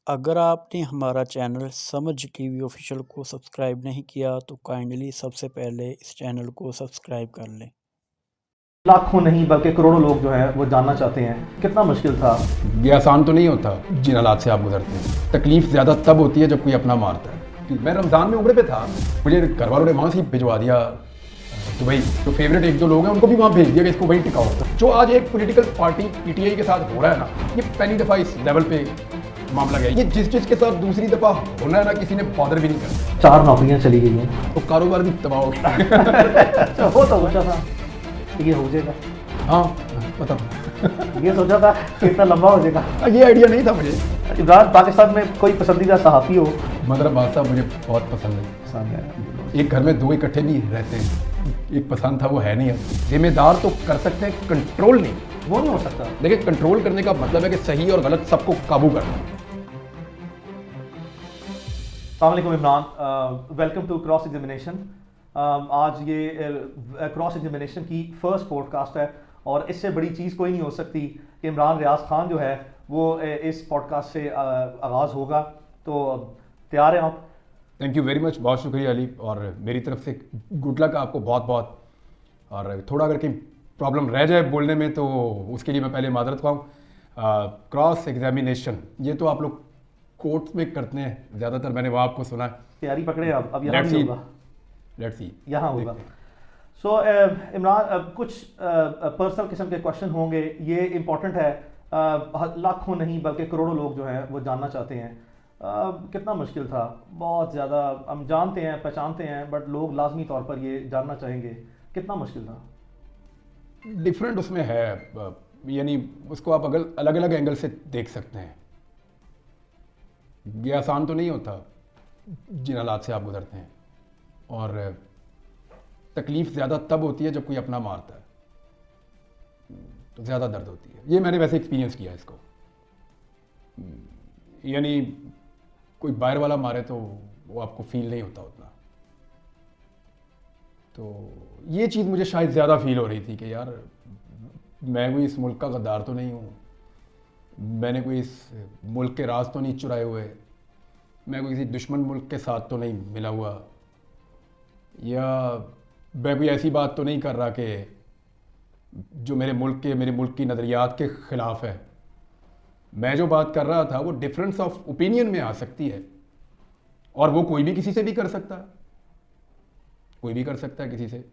अगर आपने हमारा चैनल समझ टीवी ऑफिशियल को सब्सक्राइब नहीं किया तो काइंडली सबसे पहले इस चैनल को सब्सक्राइब कर लें। लाखों नहीं बल्कि करोड़ों लोग जो हैं वो जानना चाहते हैं कितना मुश्किल था। ये आसान तो नहीं होता जिन हालात से आप गुजरते हैं। तकलीफ ज़्यादा तब होती है जब कोई अपना मारता है। मैं रमज़ान में उम्र पे था, मुझे घर वालों ने वहाँ से भिजवा दिया दुबई। तो फेवरेट एक दो लोग हैं उनको भी वहाँ भेज दिया कि इसको वहीं टिकाओ। जो आज एक पॉलिटिकल पार्टी पीटीआई के साथ हो रहा है ना, ये पहली दफ़ा इस लेवल पे मामला गया। ये जिस चीज़ के साथ दूसरी दफ़ा होना है ना, किसी ने बॉदर भी नहीं करना। 4 नौकरियां चली गई हैं तो कारोबार भी तबाह हो गया। वो तो सोचा था कि ये हो जाएगा, हाँ पता, ये सोचा था कि इतना लंबा हो जाएगा। ये आइडिया नहीं था मुझे। इमरान पाकिस्तान में कोई पसंदीदा सहाफ़ी हो? मदर बादशाह मुझे बहुत पसंद है। एक घर में दो इकट्ठे भी रहते हैं, एक पसंद था वो है नहीं। अब जिम्मेदार तो कर सकते हैं, कंट्रोल नहीं। वो नहीं हो सकता। देखिए, कंट्रोल करने का मतलब है कि सही और गलत सबको काबू करना। अस्सलाम वालेकुम Imran, welcome to cross examination. आज ये क्रॉस एग्जामिनेशन की फर्स्ट पॉडकास्ट है और इससे बड़ी चीज़ कोई नहीं हो सकती कि इमरान रियाज खान जो है वो इस पॉडकास्ट से आगाज़ होगा। तो तैयार हैं आप? थैंक यू वेरी मच, बहुत शुक्रिया अली, और मेरी तरफ से गुड लक आपको बहुत बहुत। और थोड़ा अगर कहीं प्रॉब्लम रह जाए बोलने में तो उसके लिए मैं पहले माजरत खाऊँ। क्रॉस एग्जामिनेशन ये तो आप लोग कोर्ट्स में करते हैं ज़्यादातर, मैंने वहाँ आपको सुना है। तैयारी पकड़े आप, अब यहाँ नहीं होगा, लेट्स सी यहाँ होगा। सो इमरान, कुछ पर्सनल किस्म के क्वेश्चन होंगे, ये इम्पोर्टेंट है। लाखों नहीं बल्कि करोड़ों लोग जो हैं वो जानना चाहते हैं कितना मुश्किल था। बहुत ज़्यादा हम जानते हैं, पहचानते हैं, बट लोग लाजमी तौर पर ये जानना चाहेंगे कितना मुश्किल था। डिफरेंट उसमें है, यानी उसको आप अलग अलग एंगल से देख सकते हैं। ये आसान तो नहीं होता जिन हालात से आप गुजरते हैं, और तकलीफ़ ज़्यादा तब होती है जब कोई अपना मारता है, तो ज़्यादा दर्द होती है। ये मैंने वैसे एक्सपीरियंस किया इसको। यानी कोई बाहर वाला मारे तो वो आपको फील नहीं होता उतना। तो ये चीज़ मुझे शायद ज़्यादा फील हो रही थी कि यार मैं कोई इस मुल्क का गद्दार तो नहीं हूँ, मैंने कोई इस मुल्क के राज तो नहीं चुराए हुए, मैं कोई किसी दुश्मन मुल्क के साथ तो नहीं मिला हुआ, या मैं कोई ऐसी बात तो नहीं कर रहा कि जो मेरे मुल्क की नज़रियात के ख़िलाफ़ है। मैं जो बात कर रहा था वो डिफरेंस ऑफ ओपिनियन में आ सकती है, और वो कोई भी किसी से भी कर सकता है, कोई भी कर सकता है किसी से।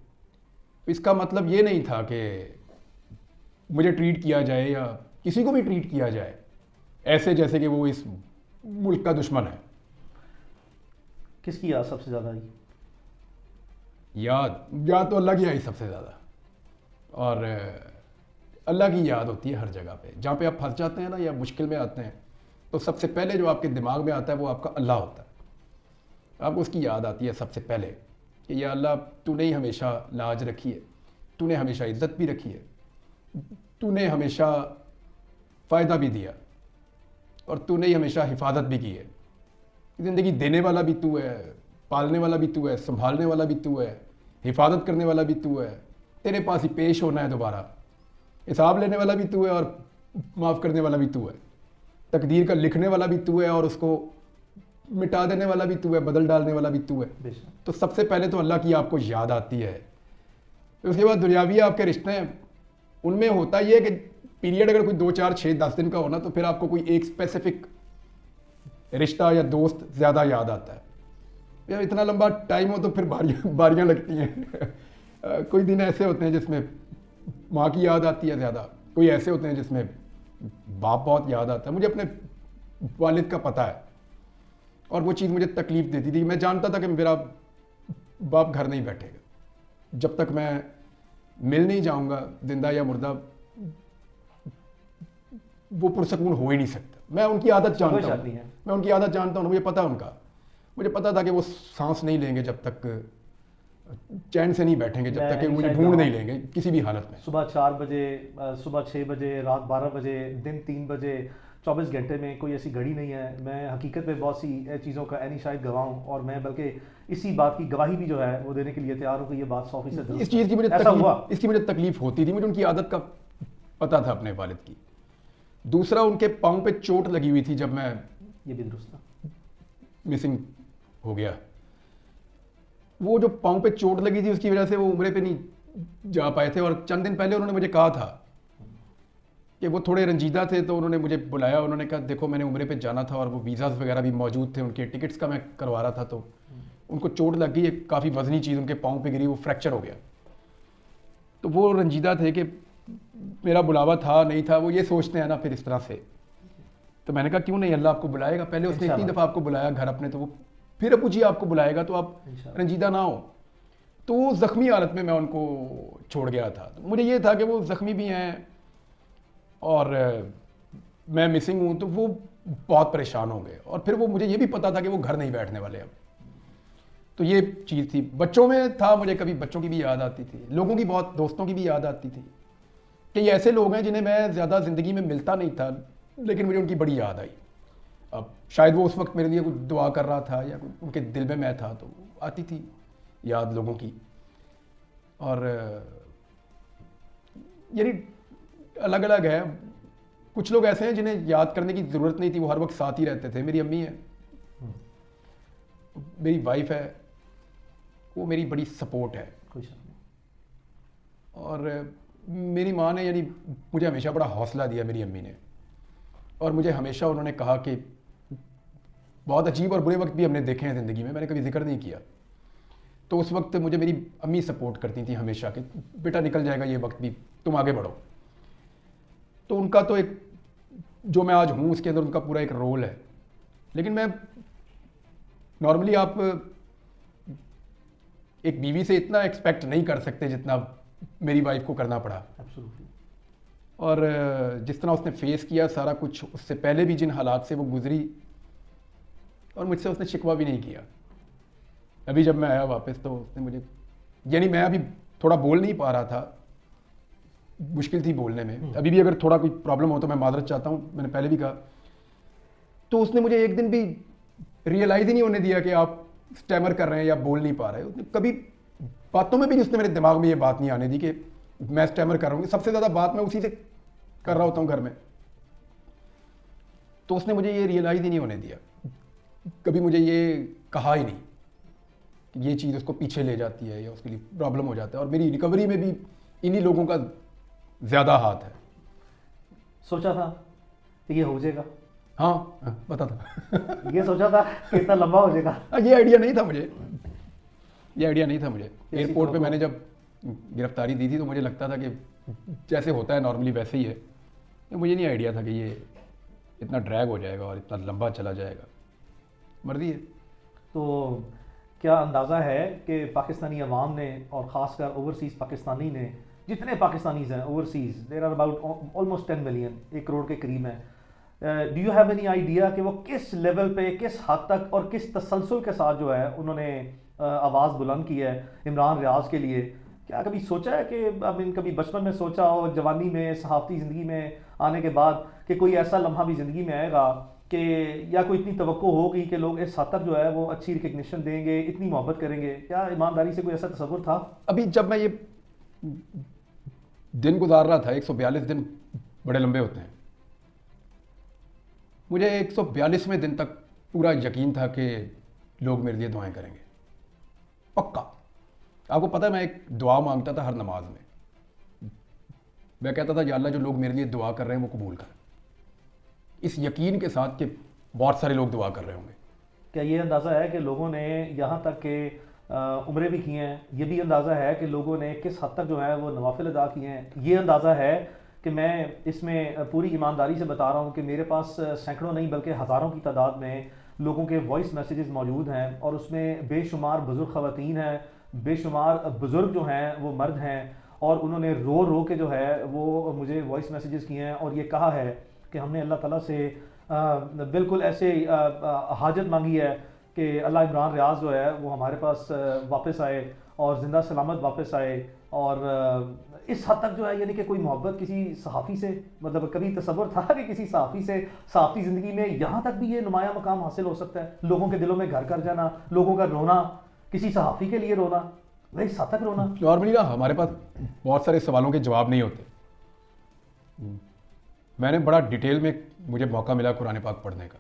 इसका मतलब ये नहीं था कि मुझे ट्रीट किया जाए या किसी को भी ट्रीट किया जाए ऐसे जैसे कि वो इस मुल्क का दुश्मन है। किसकी याद सबसे ज़्यादा आई? याद तो अल्लाह की आई सबसे ज़्यादा, और अल्लाह की याद होती है हर जगह पे। जहाँ पे आप फंस जाते हैं ना या मुश्किल में आते हैं, तो सबसे पहले जो आपके दिमाग में आता है वो आपका अल्लाह होता है। आपको उसकी याद आती है सबसे पहले कि या अल्लाह, तूने ही हमेशा लाज रखी है, तूने हमेशा इज़्ज़त भी रखी है, तूने हमेशा फ़ायदा भी दिया, और तूने ही हमेशा हिफाजत भी की है। ज़िंदगी देने वाला भी तू है, पालने वाला भी तू है, संभालने वाला भी तू है, हिफाजत करने वाला भी तू है, तेरे पास ही पेश होना है दोबारा, हिसाब लेने वाला भी तू है और माफ़ करने वाला भी तू है, तकदीर का लिखने वाला भी तू है और उसको मिटा देने वाला भी तू है, बदल डालने वाला भी तू है। तो सबसे पहले तो अल्लाह की आपको याद आती है। तो उसके बाद दुनियावी आपके रिश्ते हैं, उनमें होता ये है कि पीरियड अगर कोई 2, 4, 6, 10 दिन का होना तो फिर आपको कोई एक स्पेसिफिक रिश्ता या दोस्त ज़्यादा याद आता है। यार इतना लंबा टाइम हो तो फिर बारियाँ लगती हैं। कोई दिन ऐसे होते हैं जिसमें माँ की याद आती है ज़्यादा, कोई ऐसे होते हैं जिसमें बाप बहुत याद आता है। मुझे अपने वालिद का पता है, और वो चीज़ मुझे तकलीफ़ देती थी। मैं जानता था कि मेरा बाप घर नहीं बैठेगा जब तक मैं मिल नहीं जाऊंगा, जिंदा या मुर्दा वो पुरसकून हो ही नहीं सकता। मैं उनकी आदत जानता हूँ, मैं उनकी आदत जानता हूँ, मुझे पता है उनका। मुझे पता था कि वो सांस नहीं लेंगे जब तक, चैन से नहीं बैठेंगे जब तक कि मुझे ढूंढ नहीं लेंगे किसी भी हालत में। सुबह 4 बजे, सुबह 6 बजे, रात 12 बजे, दिन 3 बजे, 24 घंटे में कोई ऐसी घड़ी नहीं है। मैं हकीकत में बहुत सी चीज़ों का ऐनी शायद गवाह हूँ, और मैं बल्कि इसी बात की गवाही भी जो है वो देने के लिए तैयार हूँ कि ये बात 100% इस चीज़ की मुझे तकलीफ होती थी। मुझे उनकी आदत का पता था अपने वालिद की। दूसरा, उनके पाँव पे चोट लगी हुई थी जब मैं ये भी दुरुस्त था। मिसिंग हो गया। वो जो पाँव पे चोट लगी थी उसकी वजह से वो उम्रे पे नहीं जा पाए थे, और चंद दिन पहले उन्होंने मुझे कहा था कि वो थोड़े रंजीदा थे, तो उन्होंने मुझे बुलाया, उन्होंने कहा देखो मैंने उम्रे पे जाना था और वो वीज़ाज़ वगैरह भी मौजूद थे, उनके टिकट्स का मैं करवा रहा था, तो उनको चोट लग गई, एक काफ़ी वजनी चीज़ उनके पाँव पे गिरी, वो फ्रैक्चर हो गया। तो वो रंजीदा थे कि मेरा बुलावा था नहीं था, वो ये सोचते हैं ना फिर इस तरह से। तो मैंने कहा क्यों नहीं, अल्लाह आपको बुलाएगा, पहले उसने इतनी दफ़ा आपको बुलाया घर अपने, तो वो फिर अबू जी आपको बुलाएगा, तो आप रंजीदा ना हो। तो वो ज़ख्मी हालत में मैं उनको छोड़ गया था। तो मुझे ये था कि वो ज़ख्मी भी हैं और मैं मिसिंग हूँ, तो वो बहुत परेशान हो गए। और फिर वो मुझे ये भी पता था कि वो घर नहीं बैठने वाले अब। तो ये चीज़ थी। बच्चों में था, मुझे कभी बच्चों की भी याद आती थी, लोगों की बहुत, दोस्तों की भी याद आती थी कि ये ऐसे लोग हैं जिन्हें मैं ज़्यादा ज़िंदगी में मिलता नहीं था, लेकिन मुझे उनकी बड़ी याद आई। अब शायद वो उस वक्त मेरे लिए कुछ दुआ कर रहा था या उनके दिल में मैं था, तो आती थी याद लोगों की। और यानी अलग अलग है। कुछ लोग ऐसे हैं जिन्हें याद करने की ज़रूरत नहीं थी, वो हर वक्त साथ ही रहते थे। मेरी अम्मी है, मेरी वाइफ है, वो मेरी बड़ी सपोर्ट है। कोई शक नहीं। और मेरी माँ ने यानी मुझे हमेशा बड़ा हौसला दिया, मेरी अम्मी ने। और मुझे हमेशा उन्होंने कहा कि बहुत अजीब और बुरे वक्त भी हमने देखे हैं ज़िंदगी में, मैंने कभी जिक्र नहीं किया। तो उस वक्त मुझे मेरी अम्मी सपोर्ट करती थी हमेशा कि बेटा निकल जाएगा ये वक्त भी, तुम आगे बढ़ो। तो उनका तो एक, जो मैं आज हूँ उसके अंदर उनका पूरा एक रोल है। लेकिन मैं नॉर्मली, आप एक बीवी से इतना एक्सपेक्ट नहीं कर सकते जितना मेरी वाइफ को करना पड़ा। एब्सोल्युटली। और जिस तरह उसने फेस किया सारा कुछ, उससे पहले भी जिन हालात से वो गुजरी, और मुझसे उसने शिकवा भी नहीं किया। अभी जब मैं आया वापस, तो उसने मुझे, यानी मैं अभी थोड़ा बोल नहीं पा रहा था, मुश्किल थी बोलने में, अभी भी अगर थोड़ा कोई प्रॉब्लम हो तो मैं माजरत चाहता हूँ, मैंने पहले भी कहा। तो उसने मुझे एक दिन भी रियलाइज़ ही नहीं होने दिया कि आप स्टैमर कर रहे हैं या बोल नहीं पा रहे। उसने कभी बातों में भी उसने मेरे दिमाग में ये बात नहीं आने दी कि मैं स्टैमर कर रहा हूँ। सबसे ज़्यादा बात मैं उसी से कर रहा होता हूँ घर में। तो उसने मुझे ये रियलाइज़ ही नहीं होने दिया, कभी मुझे ये कहा ही नहीं कि ये चीज़ उसको पीछे ले जाती है या उसके लिए प्रॉब्लम हो जाता है। और मेरी रिकवरी में भी इन्हीं लोगों का ज़्यादा हाथ है। सोचा था कि ये हो जाएगा? हाँ, पता था। ये सोचा था कि इतना लंबा हो जाएगा? ये आइडिया नहीं था मुझे, ये आइडिया नहीं था मुझे। एयरपोर्ट पे को मैंने जब गिरफ्तारी दी थी तो मुझे लगता था कि जैसे होता है नॉर्मली वैसे ही है। तो मुझे नहीं आइडिया था कि ये इतना ड्रैग हो जाएगा और इतना लंबा चला जाएगा। मर्जी है। तो क्या अंदाज़ा है कि पाकिस्तानी अवाम ने, और ख़ासकर ओवरसीज़ पाकिस्तानी ने, जितने पाकिस्तानीज़ हैं overseas, there are about almost 10 million, 1 crore के करीब हैं, do you have any idea कि वो किस लेवल पे, किस हद तक और किस तसलसल के साथ जो है उन्होंने आवाज़ बुलंद की है इमरान रियाज के लिए? क्या कभी सोचा है कि, आई मीन, कभी बचपन में सोचा हो, जवानी में, सहाफ़ती ज़िंदगी में आने के बाद, कि कोई ऐसा लम्हा भी ज़िंदगी में आएगा कि, या कोई इतनी तवक्को होगी कि लोग इस हद तक जो है वो अच्छी रिकग्निशन देंगे, इतनी मोहब्बत करेंगे? क्या ईमानदारी से कोई ऐसा तसव्वुर था? अभी जब मैं ये दिन गुजार रहा था, 142 दिन बड़े लंबे होते हैं, मुझे 142वें दिन तक पूरा यकीन था कि लोग मेरे लिए दुआएं करेंगे, पक्का। आपको पता है, मैं एक दुआ मांगता था हर नमाज में। मैं कहता था या अल्लाह, जो लोग मेरे लिए दुआ कर रहे हैं वो कबूल कर, इस यकीन के साथ कि बहुत सारे लोग दुआ कर रहे होंगे। क्या ये अंदाज़ा है कि लोगों ने यहाँ तक के उम्रे भी किए हैं? ये भी अंदाज़ा है कि लोगों ने किस हद तक जो है वो नवाफिल अदा किए हैं? ये अंदाज़ा है कि मैं इसमें पूरी ईमानदारी से बता रहा हूँ कि मेरे पास सैकड़ों नहीं बल्कि हज़ारों की तादाद में लोगों के वॉइस मैसेजेस मौजूद हैं, और उसमें बेशुमार बुज़ुर्ग ख़वातीन हैं, बेशुमार बुज़ुर्ग जो हैं वो मर्द हैं, और उन्होंने रो रो के जो है वो मुझे वॉइस मैसेजेस किए हैं और ये कहा है कि हमने अल्लाह ताला से बिल्कुल ऐसे हाजत मांगी है कि अल्लाह इमरान रियाज जो है वो हमारे पास वापस आए और ज़िंदा सलामत वापस आए। और इस हद तक जो है, यानी कि कोई मोहब्बत किसी सहाफ़ी से, मतलब कभी तसव्वुर था कि किसी सहाफ़ी से सहाफ़ी ज़िंदगी में यहाँ तक भी ये नुमाया मकाम हासिल हो सकता है? लोगों के दिलों में घर कर जाना, लोगों का रोना, किसी सहाफ़ी के लिए रोना, वही इस हद तक रोना। नॉर्मली ना हमारे पास बहुत सारे सवालों के जवाब नहीं होते। मैंने बड़ा डिटेल में, मुझे मौका मिला कुरान पाक पढ़ने का,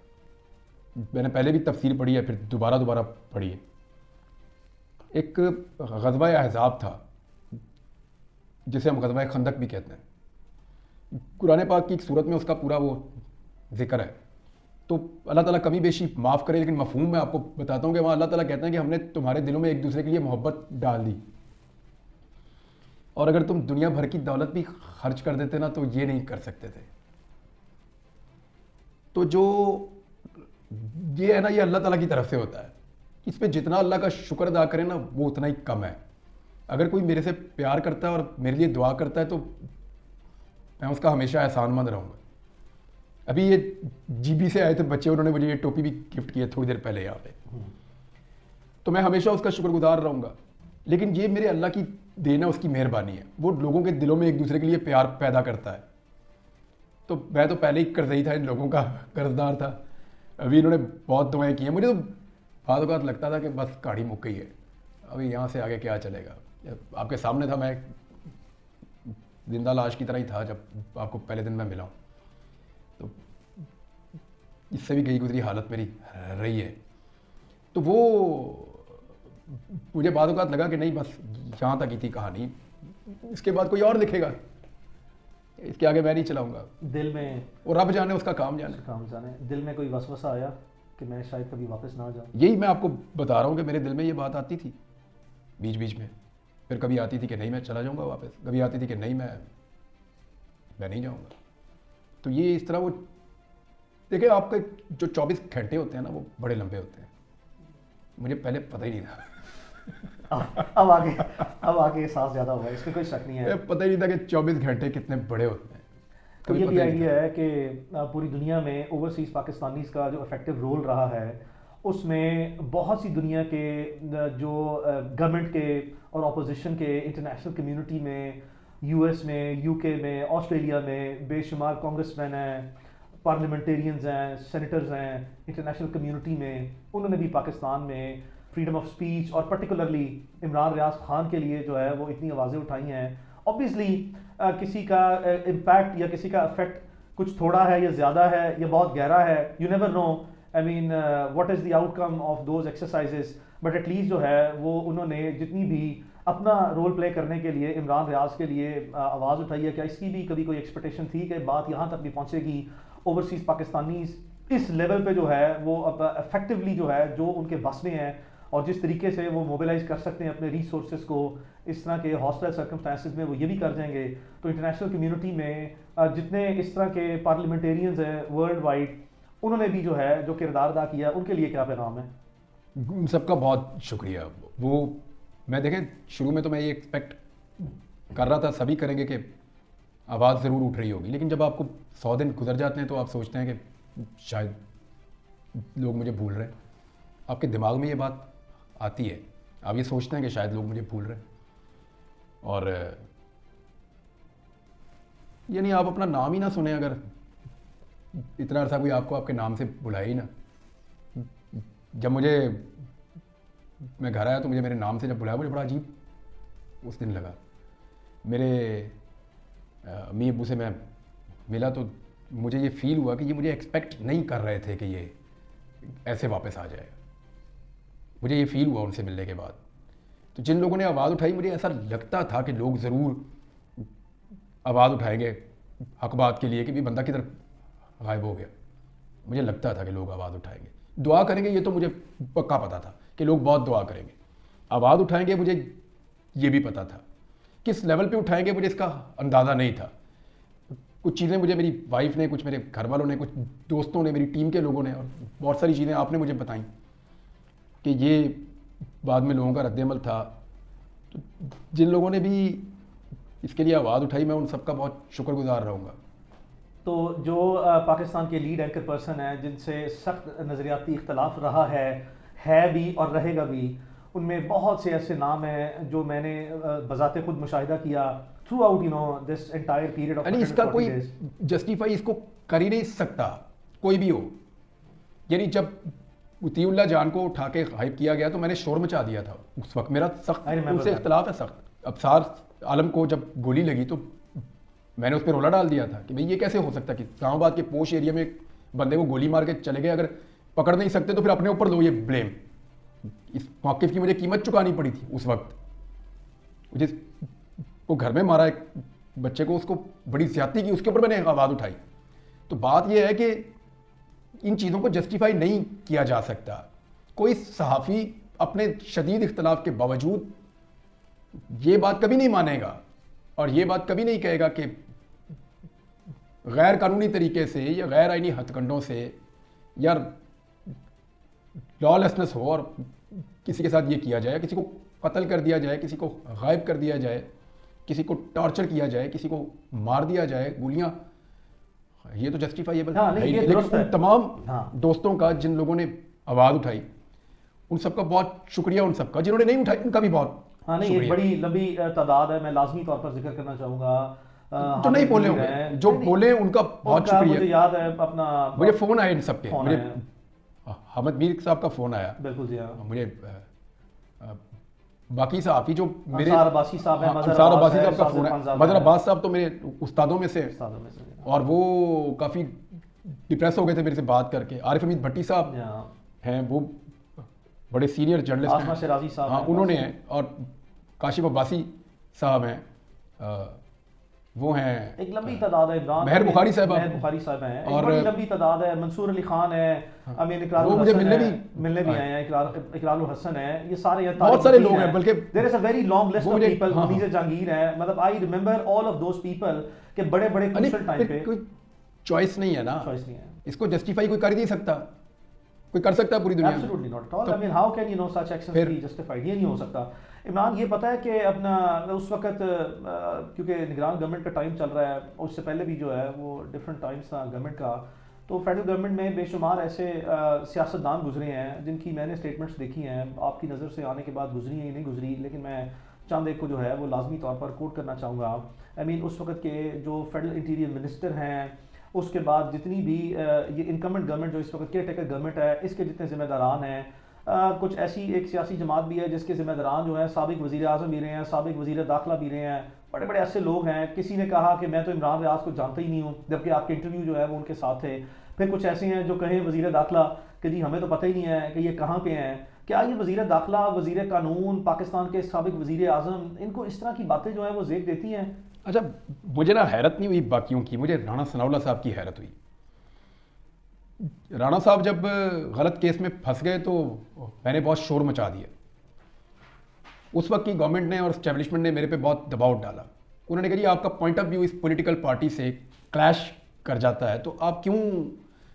मैंने पहले भी तफसीर पढ़ी है, फिर दोबारा पढ़ी है। एक ग़ज़वा अहज़ाब था जिसे हम ग़ज़वा खंदक भी कहते हैं। कुरान पाक की एक सूरत में उसका पूरा वो ज़िक्र है। तो अल्लाह ताला कमी बेशी माफ़ करे, लेकिन मफ़हूम मैं आपको बताता हूँ कि वहाँ अल्लाह ताला कहते हैं कि हमने तुम्हारे दिलों में एक दूसरे के लिए मोहब्बत डाल दी, और अगर तुम दुनिया भर की दौलत भी खर्च कर देते ना तो ये नहीं कर सकते थे। तो जो ये है ना, ये अल्लाह ताला की तरफ से होता है। इस पर जितना अल्लाह का शुक्र अदा करें ना वो उतना ही कम है। अगर कोई मेरे से प्यार करता है और मेरे लिए दुआ करता है तो मैं उसका हमेशा एहसानमंद रहूँगा। अभी ये जीबी से आए थे बच्चे, उन्होंने मुझे ये टोपी भी गिफ्ट की है थोड़ी देर पहले यहाँ पे, तो मैं हमेशा उसका शुक्रगुजार रहूँगा। लेकिन ये मेरे अल्लाह की देन है, उसकी मेहरबानी है। वो लोगों के दिलों में एक दूसरे के लिए प्यार पैदा करता है। तो मैं तो पहले ही कर्जई था, इन लोगों का कर्जदार था। अभी इन्होंने बहुत दुआएं की हैं। मुझे तो बाद औक़ात लगता था कि बस कहानी मुक गई है, अभी यहाँ से आगे क्या चलेगा। आपके सामने था, मैं जिंदा लाश की तरह ही था जब आपको पहले दिन मैं मिला हूँ। तो इससे भी गई गुजरी हालत मेरी रही है। तो वो मुझे बाद औक़ात लगा कि नहीं, बस यहाँ तक ही थी कहानी, इसके बाद कोई और लिखेगा, इसके आगे मैं नहीं चलाऊँगा। दिल में, और रब जाने उसका काम जाने। दिल में कोई वसवसा आया कि मैं शायद कभी वापस ना जाऊँ? यही मैं आपको बता रहा हूँ कि मेरे दिल में ये बात आती थी बीच बीच में। फिर कभी आती थी कि नहीं मैं चला जाऊँगा वापस, कभी आती थी कि नहीं मैं नहीं जाऊँगा। तो ये इस तरह वो देखिए, आपके जो 24 घंटे होते हैं ना वो बड़े लंबे होते हैं। मुझे पहले पता ही नहीं था। अब आगे एहसास ज़्यादा होगा, इसमें कोई शक नहीं है। पता ही नहीं था कि 24 घंटे कितने बड़े होते हैं। तो ये भी आइडिया है कि पूरी दुनिया में ओवरसीज़ पाकिस्तानीज़ का जो इफेक्टिव रोल रहा है, उसमें बहुत सी दुनिया के जो गवर्नमेंट के और अपोजिशन के, इंटरनेशनल कम्युनिटी में, यूएस में, यूके में, ऑस्ट्रेलिया में बेशुमार कांग्रेसमैन हैं, पार्लियामेंटेरियंस हैं, सेनेटर्स हैं, इंटरनेशनल कम्युनिटी में, उन्होंने भी पाकिस्तान में फ्रीडम ऑफ स्पीच और पर्टिकुलरली इमरान रियाज खान के लिए जो है वो इतनी आवाज़ें उठाई हैं। ऑब्वियसली किसी का इम्पैक्ट या किसी का इफेक्ट कुछ थोड़ा है या ज़्यादा है या बहुत गहरा है, you never know. I mean what is the outcome of those exercises, but at least जो है वो उन्होंने जितनी भी अपना रोल प्ले करने के लिए इमरान रियाज के लिए आवाज़ उठाई है। क्या इसकी भी कभी कोई एक्सपेक्टेशन थी कि बात यहाँ तक भी पहुँचेगी, ओवरसीज़ पाकिस्तानीज़ इस लेवल पे जो है वो अब इफेक्टिवली जो है जो उनके बस में है और जिस तरीके से वो मोबिलाइज कर सकते हैं अपने रिसोर्सेज को इस तरह के हॉस्टाइल सर्कमस्टांसेस में, वो ये भी कर जाएंगे। तो इंटरनेशनल कम्युनिटी में जितने इस तरह के पार्लियामेंटेरियंस हैं वर्ल्ड वाइड, उन्होंने भी जो है जो किरदार अदा किया, उनके लिए क्या पैगाम है? उन सबका बहुत शुक्रिया। वो मैं देखें, शुरू में तो मैं ये एक्सपेक्ट कर रहा था सभी करेंगे कि आवाज़ ज़रूर उठ रही होगी, लेकिन जब आपको 100 दिन गुजर जाते हैं तो आप सोचते हैं कि शायद लोग मुझे भूल रहे हैं। आपके दिमाग में ये बात आती है, आप ये सोचते हैं कि शायद लोग मुझे भूल रहे हैं। और यानी आप अपना नाम ही ना सुने, अगर इतना अर्सा कोई आपको आपके नाम से बुलाए ही ना। जब मैं घर आया तो मुझे मेरे नाम से जब बुलाया, मुझे बड़ा अजीब उस दिन लगा। मेरे अम्मी अब्बू से मैं मिला तो मुझे ये फ़ील हुआ कि ये मुझे एक्सपेक्ट नहीं कर रहे थे कि ये ऐसे वापस आ जाएगा। मुझे ये फ़ील हुआ उनसे मिलने के बाद। तो जिन लोगों ने आवाज़ उठाई, मुझे ऐसा लगता था कि लोग ज़रूर आवाज़ उठाएंगे हक बात के लिए कि भी बंदा किधर गायब हो गया। मुझे लगता था कि लोग आवाज़ उठाएंगे, दुआ करेंगे, ये तो मुझे पक्का पता था कि लोग बहुत दुआ करेंगे। आवाज़ उठाएंगे मुझे ये भी पता था, किस लेवल पे उठाएंगे मुझे इसका अंदाज़ा नहीं था। कुछ चीज़ें मुझे मेरी वाइफ ने, कुछ मेरे घर वालों ने, कुछ दोस्तों ने, मेरी टीम के लोगों ने, और बहुत सारी चीज़ें आपने मुझे बताई कि ये बाद में लोगों का रद्द-ए-अमल था। तो जिन लोगों ने भी इसके लिए आवाज़ उठाई, मैं उन सबका बहुत शुक्रगुजार रहूँगा। तो जो पाकिस्तान के लीड एंकर पर्सन है जिनसे सख्त नज़रियाती इख्तलाफ रहा है भी और रहेगा भी, उनमें बहुत से ऐसे नाम हैं जो मैंने बज़ाते खुद मुशाहिदा किया through out this entire period of. इसका कोई जस्टिफाई इसको कर ही नहीं सकता कोई भी हो। यानी जब उतीउल्लाह जान को उठा के गायब किया गया तो मैंने शोर मचा दिया था उस वक्त, मेरा सख्त उनसे इख्तलाफ है सख्त। अबसार आलम को जब गोली लगी तो मैंने उस पर रोला डाल दिया था कि भाई ये कैसे हो सकता है कि इस्लामाबाद के पोश एरिया में बंदे को गोली मार के चले गए। अगर पकड़ नहीं सकते तो फिर अपने ऊपर लो ये ब्लेम। इस मौक़िफ़ की मुझे कीमत चुकानी पड़ी थी उस वक्त। मुझे वो घर में मारा एक बच्चे को, उसको बड़ी ज़्यादती की, उसके ऊपर मैंने आवाज़ उठाई। तो बात यह है कि इन चीज़ों को जस्टिफाई नहीं किया जा सकता। कोई सहाफ़ी अपने शदीद इख्तलाफ के बावजूद ये बात कभी नहीं मानेगा और ये बात कभी नहीं कहेगा कि गैर कानूनी तरीके से या गैर आइनी हथकंडों से या लॉलेसनेस हो और किसी के साथ ये किया जाए, किसी को कत्ल कर दिया जाए, किसी को गायब कर दिया जाए, किसी को टॉर्चर किया जाए, किसी को मार दिया जाए गोलियां, ये तो जस्टिफाइएबल हाँ, नहीं, ये लेकिन दुरुस्त उन है। तमाम दोस्तों का जिन लोगों ने आवाज़ उठाई उन सबका बहुत शुक्रिया, उन सबका जिन्होंने नहीं उठाई उनका भी बहुत हाँ नहीं, एक शुक्रिया। बड़ी लंबी तादाद है, मैं लाजमी तौर पर जिक्र करना चाहूँगा। जो नहीं बोले होंगे, जो बोले उनका बहुत शुक्रिया। मुझे याद है अपना, मुझे फ़ोन आए इन सबके, फ़ोन मुझे आया। हमद मीर साहब का फ़ोन आया, बिल्कुल जी हाँ। मुझे बाकी साहब जो मेरे अंसार अब्बासी साहब हैं, मज़हर अंसार अब्बास अब्बासी है, साहब का साजिद फ़ोन है। खानज़ादा मज़हर है। अब्बास साहब तो मेरे उस्तादों में से, उस्तादों में से। और वो काफ़ी डिप्रेस हो गए थे मेरे से बात करके। आरिफ हमीद भट्टी साहब हाँ। हैं, वो बड़े सीनियर जर्नलिस्ट आसमा हैं, शिराजी साहब हाँ हैं। उन्होंने हैं, और काशिफ अब्बासी साहब हैं, वो हैं, एक लंबी तादाद है। इमरान महर बुखारी साहब, महर बुखारी साहब हैं, एक और बड़ी लंबी तादाद है। मंसूर अली खान है, अमीन इकरारुल वो मुझे हसन मिलने है, भी मिलने भी आए हैं, इकरारुल हसन है, ये सारे हैं, बहुत सारे लोग हैं, बल्कि there is a very long list वो ऑफ मुझे, पीपल। हाँ, मुनीज़ जहांगीर है, मतलब I remember all of those people के बड़े बड़े अरे क्रूशियल टाइम पे। फिर कोई चॉइस नहीं है ना, चॉइस नहीं है। इसको जस्टिफाई कोई कर ही नहीं सकता, कोई कर सकता है पूरी दुनिया में? Absolutely not at all. तो I mean, how can you know such actions फिर- be justified? ये नहीं हो सकता। इमरान, ये पता है कि अपना उस वक्त क्योंकि निगरान गवर्नमेंट का टाइम चल रहा है, उससे पहले भी जो है वो डिफरेंट टाइम्स था गवर्नमेंट का, तो फेडरल गवर्नमेंट में बेशुमार ऐसे सियासतदान गुजरे हैं जिनकी मैंने स्टेटमेंट्स देखी हैं, आपकी नज़र से आने के बाद गुजरी हैं, नहीं गुजरी, लेकिन मैं चंद एक को जो है वो लाजमी तौर पर कोट करना चाहूँगा। आई मीन, उस वक्त के जो फेडरल इंटीरियर मिनिस्टर हैं, उसके बाद जितनी भी ये इनकमेंट गवर्नमेंट जो इस वक्त केयर टेकर गवर्नमेंट है, इसके जितने जिम्मेदारान हैं, कुछ ऐसी एक सियासी जमात भी है जिसके जिम्मेदारान जो है साबिक वज़ीर आज़म भी रहे हैं, साबिक वज़ीर दाखिला भी रहे हैं, बड़े बड़े ऐसे लोग हैं। किसी ने कहा कि मैं तो इमरान रियाज को जानता ही नहीं हूँ, जबकि आपके इंटरव्यू जो है वो उनके साथ थे। फिर कुछ ऐसे हैं जो कहें वज़ीर दाखिला कि जी हमें तो पता ही नहीं है कि ये कहाँ पे हैं। क्या ये वज़ीर दाखिला, वज़ीर कानून, पाकिस्तान के साबिक वज़ीर आज़म, इनको इस तरह की बातें जो है वो ज़ेक देती हैं? अच्छा, मुझे ना हैरत नहीं हुई बाकियों की, मुझे राणा सनाउल्लाह साहब की हैरत हुई। राणा साहब जब गलत केस में फंस गए तो मैंने बहुत शोर मचा दिया। उस वक्त की गवर्नमेंट ने और एस्टेब्लिशमेंट ने मेरे पे बहुत दबाव डाला। उन्होंने कहा जी आपका पॉइंट ऑफ व्यू इस पॉलिटिकल पार्टी से क्लैश कर जाता है, तो आप क्यों।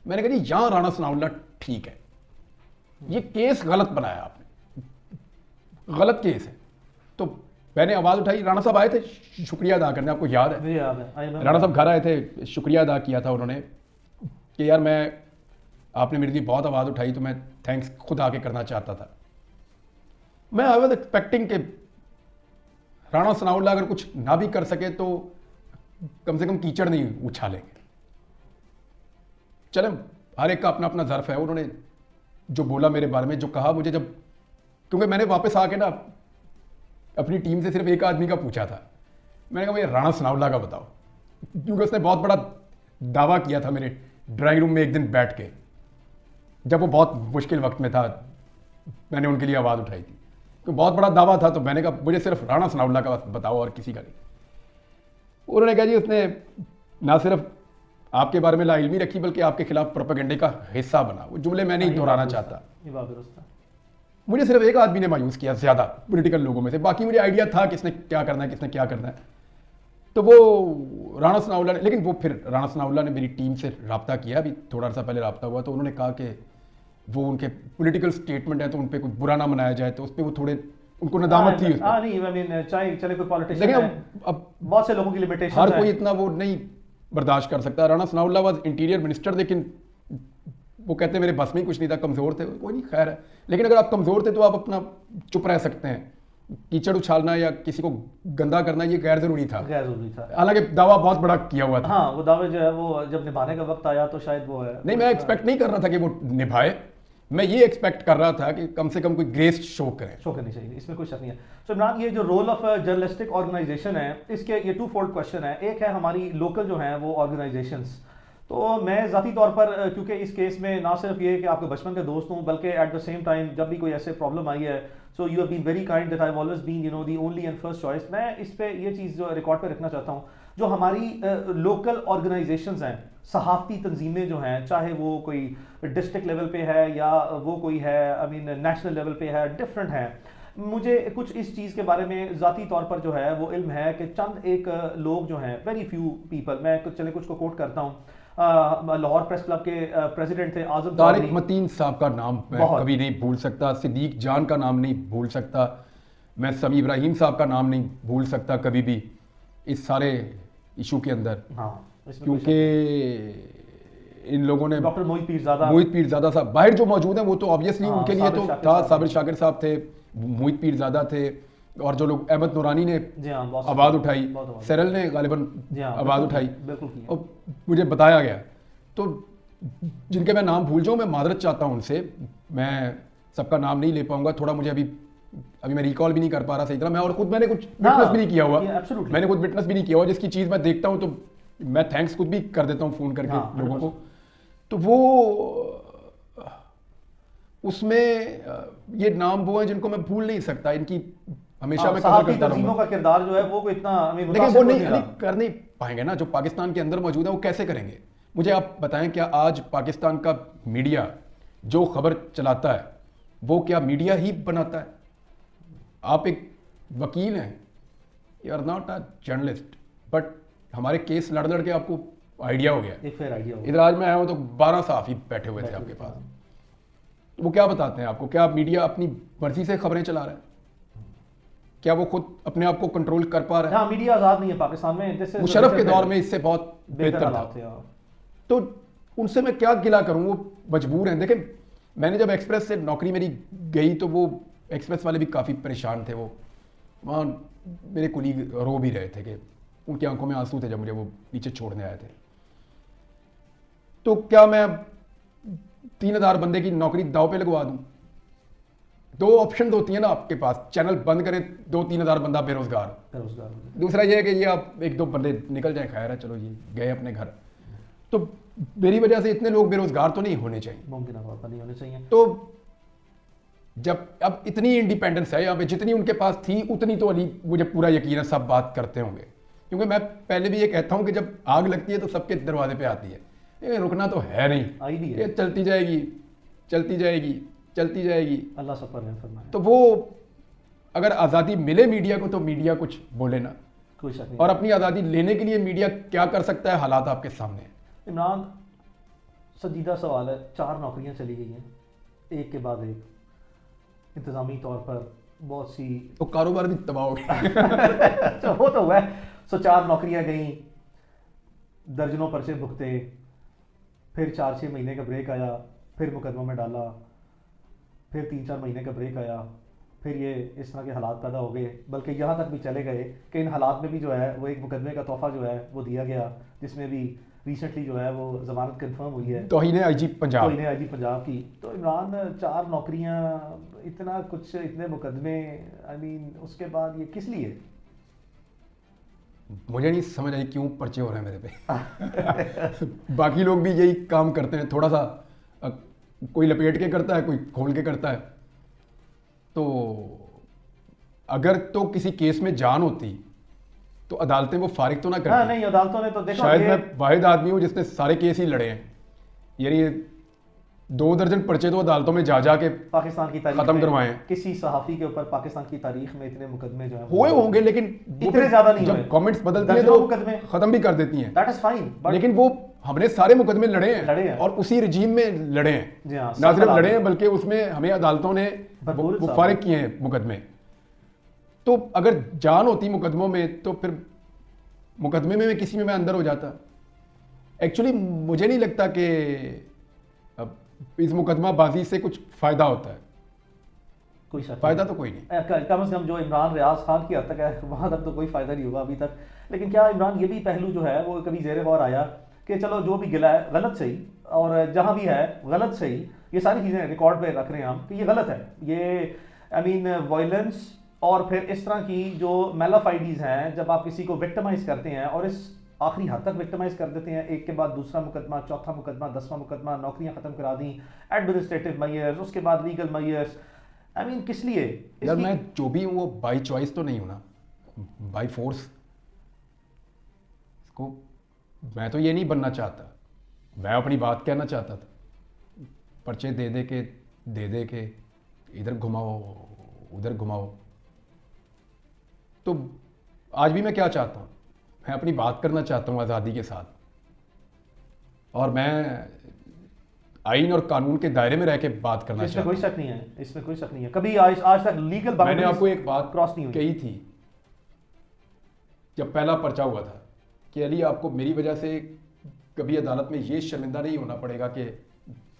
मैंने कहा जी यहाँ राणा सनाउल्लाह ठीक है, ये केस गलत बनाया आपने, गलत केस है। तो मैंने आवाज़ उठाई, राणा साहब आए थे शुक्रिया अदा करने, आपको याद है? मुझे याद है, राणा साहब घर आए थे, शुक्रिया अदा किया था उन्होंने कि यार मैं, आपने मेरे लिए बहुत आवाज़ उठाई तो मैं थैंक्स खुद आके करना चाहता था। मैं आई वॉज एक्सपेक्टिंग कि राणा सनाउल्लाह अगर कुछ ना भी कर सके तो कम से कम कीचड़ नहीं उछालेंगे। चले, हर एक का अपना अपना ज़र्फ है। उन्होंने जो बोला मेरे बारे में, जो कहा मुझे, जब क्योंकि मैंने वापस आके ना अपनी टीम से सिर्फ एक आदमी का पूछा था, मैंने कहा भाई राणा सनाउल्लाह का बताओ, क्योंकि उसने बहुत बड़ा दावा किया था मेरे ड्राइंग रूम में एक दिन बैठ के, जब वो बहुत मुश्किल वक्त में था, मैंने उनके लिए आवाज़ उठाई थी, तो बहुत बड़ा दावा था। तो मैंने कहा मुझे सिर्फ राणा सनाउल्लाह का बताओ और किसी का नहीं। उन्होंने कहा जी उसने ना सिर्फ आपके बारे में लाइल्मी रखी बल्कि आपके खिलाफ प्रोपेगेंडे का हिस्सा बना। वो जुमले मैं नहीं दोहराना चाहता। ये बात दुरुस्त है। मुझे सिर्फ एक आदमी ने मायूस किया ज़्यादा पॉलिटिकल लोगों में से, बाकी मुझे आइडिया था किसने क्या करना है, किसने क्या करना है। तो वो राणा सनाउल्लाह ने, लेकिन वो फिर राणा सनाउल्लाह ने मेरी टीम से रब्ता किया, अभी थोड़ा सा पहले रब्ता हुआ, तो उन्होंने कहा कि वो उनके पॉलिटिकल स्टेटमेंट है तो उन पर कुछ बुरा ना मनाया जाए, तो उस पर वो थोड़े उनको नदामत थी। नहीं, आई मीन चाहे चले कोई पॉलिटिशियन लेकिन है, अब बहुत से लोगों की लिमिटेशन हर कोई इतना वो नहीं बर्दाश्त कर सकता। Rana Sanaullah was interior minister, लेकिन वो कहते हैं मेरे बस में ही कुछ नहीं था, कमज़ोर थे। कोई नहीं, खैर है। लेकिन अगर आप कमज़ोर थे तो आप अपना चुप रह सकते हैं। कीचड़ उछालना या किसी को गंदा करना ये गैर ज़रूरी था, गैर जरूरी था। हालांकि दावा बहुत बड़ा किया हुआ था। हाँ, वो दावे जो है वो जब निभाने का वक्त आया तो शायद वो है नहीं, मैं एक्सपेक्ट नहीं कर रहा था कि वो निभाए, मैं ये एक्सपेक्ट कर रहा था कि कम से कम कोई ग्रेस शो करें। शो करनी चाहिए, इसमें कोई शक नहीं है। तो इमरान, ये जो रोल ऑफ जर्नलिस्टिक ऑर्गेनाइजेशन है, इसके ये टू फोल्ड क्वेश्चन है। एक है हमारी लोकल जो है वो ऑर्गेनाइजेशंस, तो मैं ज़ाती तौर पर क्योंकि इस केस में ना सिर्फ ये कि आपके बचपन के दोस्त हूँ, बल्कि एट द सेम टाइम जब भी कोई ऐसे प्रॉब्लम आई है, so you have been very kind that I have always been you know the only and first choice. मैं इस पे ये चीज़ जो रिकॉर्ड पे रखना चाहता हूँ, जो हमारी लोकल ऑर्गेनाइजेशंस हैं, सहाफ़ती तंजीमें जो हैं, चाहे वो कोई डिस्ट्रिक्ट लेवल पे है या वो कोई है आई मीन नेशनल लेवल पे है, डिफरेंट है। मुझे कुछ इस चीज़ के बारे में ज़ाती तौर पर जो है वो इल्म है कि चंद एक लोग जो हैं, वेरी फ्यू पीपल, मैं कुछ को कोट करता हूँ। लाहौर प्रेस क्लब के प्रेसिडेंट थे आजम तारिक चौधरी। मतीन साहब का नाम मैं कभी नहीं भूल सकता, सिद्दीक जान का नाम नहीं भूल सकता, मैं समी इब्राहिम साहब का नाम नहीं भूल सकता कभी भी इस सारे इशू के अंदर। हाँ, इसमें क्योंकि इन लोगों ने डॉक्टर मोहित पीरजादा, मोहित पीरजादा साहब बाहर जो मौजूद हैं वो तो ऑब्वियसली हाँ, उनके लिए तो साबिर शाकिर था, साहब साबिर शाकिर साहब थे, मोहित पीरजादा थे, और जो लोग अहमद नूरानी ने जी हाँ, बहुत आवाज़ उठाई, बहुत आवाज़। सरल ने गालिबन जी हाँ, आवाज़ बिल्कुल उठाई, बिल्कुल की। और मुझे बताया गया। तो जिनके मैं नाम भूल जाऊँ मैं मादरत चाहता हूँ उनसे, मैं सबका नाम नहीं ले पाऊंगा, थोड़ा मुझे अभी मैं रिकॉल भी नहीं कर पा रहा सही तरह, मैं और खुद मैंने कुछ विटनेस भी नहीं किया हुआ, absolutely। मैंने कुछ विटनेस भी नहीं किया हुआ, जिसकी चीज़ मैं देखता हूँ तो मैं थैंक्स खुद भी कर देता हूँ फ़ोन करके हाँ, लोगों को। तो वो उसमें ये नाम वो हैं जिनको मैं भूल नहीं सकता, इनकी हमेशा मैं कदर सहाफ़ती करता तंजीमों रहूंगा। का किरदार जो है वो कोई इतना I mean, लेकिन वो मुतासिर नहीं रहा। कर नहीं पाएंगे ना, जो पाकिस्तान के अंदर मौजूद है वो कैसे करेंगे? मुझे आप बताएं, क्या आज पाकिस्तान का मीडिया जो खबर चलाता है वो क्या मीडिया ही बनाता है? आप एक वकील हैं, you are not a journalist, but हमारे केस लड़ लड़ के आपको आइडिया हो गया। एक फेयर आइडिया हो इधर आज मैं आया हूँ तो 12 सहाफ़ी बैठे हुए थे आपके पास, तो वो क्या बताते हैं आपको? क्या मीडिया अपनी मर्जी से खबरें चला रहा है? क्या वो खुद अपने आप को कंट्रोल कर पा रहा है? हाँ, मीडिया आज़ाद नहीं है पाकिस्तान में। मुशर्रफ के दौर में इससे बहुत बेहतर था। थे। हाँ। तो उनसे मैं क्या गिला करूं, वो मजबूर हैं। देखें, मैंने जब एक्सप्रेस से नौकरी मेरी गई तो वो एक्सप्रेस वाले भी काफ़ी परेशान थे। वो वहाँ मेरे कुलीग रो भी रहे थे कि उनकी आंखों में आंसू थे जब मुझे वो नीचे छोड़ने आए थे। तो क्या मैं 3000 बंदे की नौकरी दाव पे लगवा दूं? दो ऑप्शन होती है ना आपके पास, चैनल बंद करें, 2-3 हज़ार बंदा बेरोजगार। दूसरा ये है कि ये आप 1-2 बंदे निकल जाए, खैर है, चलो ये गए अपने घर। तो मेरी वजह से इतने लोग बेरोजगार तो नहीं होने चाहिए, मुमकिन तौर पर नहीं होने चाहिए। तो जब अब इतनी इंडिपेंडेंस है यहाँ पे, जितनी उनके पास थी उतनी तो अली मुझे पूरा यकीन है सब बात करते होंगे। क्योंकि मैं पहले भी ये कहता हूँ कि जब आग लगती है तो सबके दरवाजे पे आती है, ये रुकना तो है नहीं, आई भी है। ये चलती जाएगी चलती जाएगी चलती जाएगी। अल्लाह सब पर रहम फरमाए। तो वो अगर आज़ादी मिले मीडिया को तो मीडिया कुछ बोले ना, कोई शक नहीं। और अपनी आज़ादी लेने के लिए मीडिया क्या कर सकता है, हालात आपके सामने हैं। इमरान, संजीदा सवाल है, 4 नौकरियां चली गई हैं एक के बाद एक, इंतज़ामी तौर पर बहुत सी, तो कारोबार भी तबाह हो गया। तो वो तो हुआ है। सो 4 नौकरियां गई, दर्जनों पर्चे भुगते, फिर 4-6 महीने का ब्रेक आया, फिर मुकदमों में डाला, फिर 3-4 महीने का ब्रेक आया, फिर ये इस तरह के हालात पैदा हो गए, बल्कि यहाँ तक भी चले गए कि इन हालात में भी जो है वो एक मुकदमे का तोहफा जो है वो दिया गया, जिसमें भी रिसेंटली जो है वो जमानत कंफर्म हुई है तौहीन आईजी पंजाब, तौहीन आईजी पंजाब की। तो इमरान, 4 नौकरियां, इतना कुछ, इतने मुकदमे, आई मीन उसके बाद ये किस लिए? मुझे नहीं समझ आई क्यों पर्चे हो रहे हैं मेरे पे। बाकी लोग भी यही काम करते हैं, थोड़ा सा कोई लपेट के करता है, कोई खोल के करता है। तो अगर तो किसी केस में जान होती तो अदालतें वो फारिग तो ना करती। हाँ, नहीं, अदालतों ने तो देखो, शायद मैं वाहिद आदमी हूँ जिसने सारे केस ही लड़े हैं, यानी 2 दर्जन पर्चे तो अदालतों में जा के पाकिस्तान की तारीख खत्म में करवाए हैं। किसी सहाफ़ी के ऊपर पाकिस्तान की तारीख में इतने मुकदमे जो हैं हुए होंगे, लेकिन वो इतने ज्यादा नहीं जब हुए। गवर्नमेंट्स बदलती है दर्जनों तो मुकदमे, खत्म भी कर देती हैं। दैट इज फाइन, बट लेकिन वो हमने सारे मुकदमे लड़े लड़े हैं हैं। और उसी रजीम में लड़े हैं। जी हाँ, ना सब सिर्फ हालात लड़े में। हैं बल्कि उसमें हमें अदालतों ने भरपूर वो साथ फारिग किए हैं मुकदमे। तो अगर जान होती मुकदमों में तो फिर मुकदमे में किसी में मैं अंदर हो जाता। एक्चुअली मुझे नहीं लगता कि इस मुकदमाबाजी से कुछ फायदा होता है, कोई शक फायदा तो कोई नहीं। कम से कम जो इमरान रियाज खान की हद तक है वहाँ तक तो कोई फ़ायदा नहीं हुआ अभी तक। लेकिन क्या इमरान, ये भी पहलू जो है वो कभी ज़ेर गौर आया कि चलो जो भी गिला है गलत सही, और जहाँ भी है गलत सही, ये सारी चीज़ें रिकॉर्ड पे रख रहे हैं हम कि ये गलत है, ये आई मीन वायलेंस और फिर इस तरह की जो मेलाफाइडीज़ हैं, जब आप किसी को विक्टिमाइज करते हैं और इस आखिरी हद तक विक्टिमाइज कर देते हैं, एक के बाद दूसरा मुकदमा, चौथा मुकदमा, 10वां मुकदमा, नौकरियां खत्म करा दी, एडमिनिस्ट्रेटिव मेयर्स, उसके बाद लीगल मेयर्स। आई मीन किस लिए? यार मैं जो भी हूँ वो बाई चॉइस तो नहीं हूँ ना, बाई फोर्स। को मैं तो ये नहीं बनना चाहता, मैं अपनी बात कहना चाहता था। पर्चे दे दे के इधर घुमाओ उधर घुमाओ। तो आज भी मैं क्या चाहता हूँ, मैं अपनी बात करना चाहता हूँ आज़ादी के साथ, और मैं आइन और कानून के दायरे में रह के बात करना इसमें चाहता कोई हूँ। शक नहीं है, इसमें कोई शक नहीं है। कभी आज तक लीगल मैंने आपको एक बात क्रॉस नहीं हुई कही थी जब पहला पर्चा हुआ था कि अली आपको मेरी वजह से कभी अदालत में ये शर्मिंदा नहीं होना पड़ेगा कि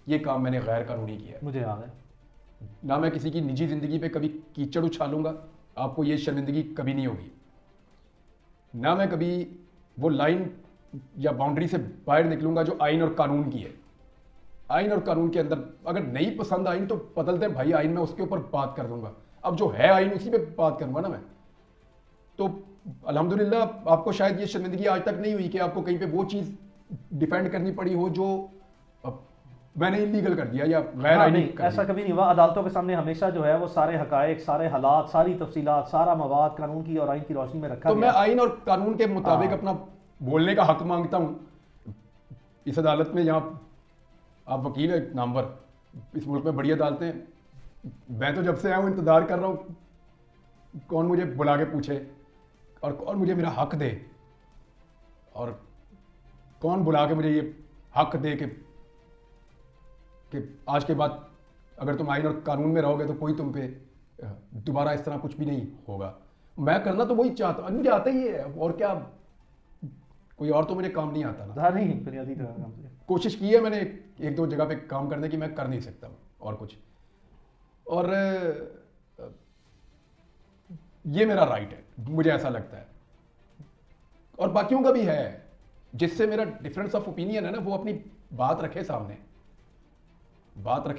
ये काम मैंने गैर कानूनी किया है। मुझे याद है। ना मैं किसी की निजी ज़िंदगी पे कभी कीचड़ उछालूंगा, आपको ये शर्मिंदगी कभी नहीं होगी। ना मैं कभी वो लाइन या बाउंड्री से बाहर निकलूंगा जो आइन और कानून की है। आइन और कानून के अंदर अगर नहीं पसंद आइन तो बदल दें भाई आइन, में उसके ऊपर बात कर दूंगा। अब जो है आइन उसी पे बात करूंगा ना मैं। तो अल्हम्दुलिल्लाह आपको शायद ये शर्मिंदगी आज तक नहीं हुई कि आपको कहीं पे वो चीज़ डिफेंड करनी पड़ी हो जो मैंने इलीगल कर दिया या गैर आईनी कर ऐसा कभी नहीं हुआ। अदालतों के सामने हमेशा जो है वो सारे हकायक, सारे हालात, सारी तफसीलात, सारा मवाद कानून की और आइन की रोशनी में रखा तो गया। मैं आइन और कानून के मुताबिक अपना बोलने का हक मांगता हूँ इस अदालत में। यहाँ आप वकील है नामवर, इस मुल्क में बड़ी अदालतें हैं। मैं तो जब से आया हूँ इंतज़ार कर रहा हूँ कौन मुझे बुला के पूछे और कौन मुझे मेरा हक दे, और कौन बुला के मुझे ये हक दे कि आज के बाद अगर तुम आइन और कानून में रहोगे तो कोई तुम पे दोबारा इस तरह कुछ भी नहीं होगा। मैं करना तो वही चाहता हूँ, मुझे आता ही है, और क्या कोई और तो मुझे काम नहीं आता ना। नहीं बुनियादी काम से कोशिश की है मैंने एक दो जगह पे काम करने की, मैं कर नहीं सकता और कुछ। और ये मेरा राइट है, मुझे ऐसा लगता है, और बाकियों का भी है। जिससे मेरा डिफरेंस ऑफ ओपिनियन है ना, वो अपनी बात रखे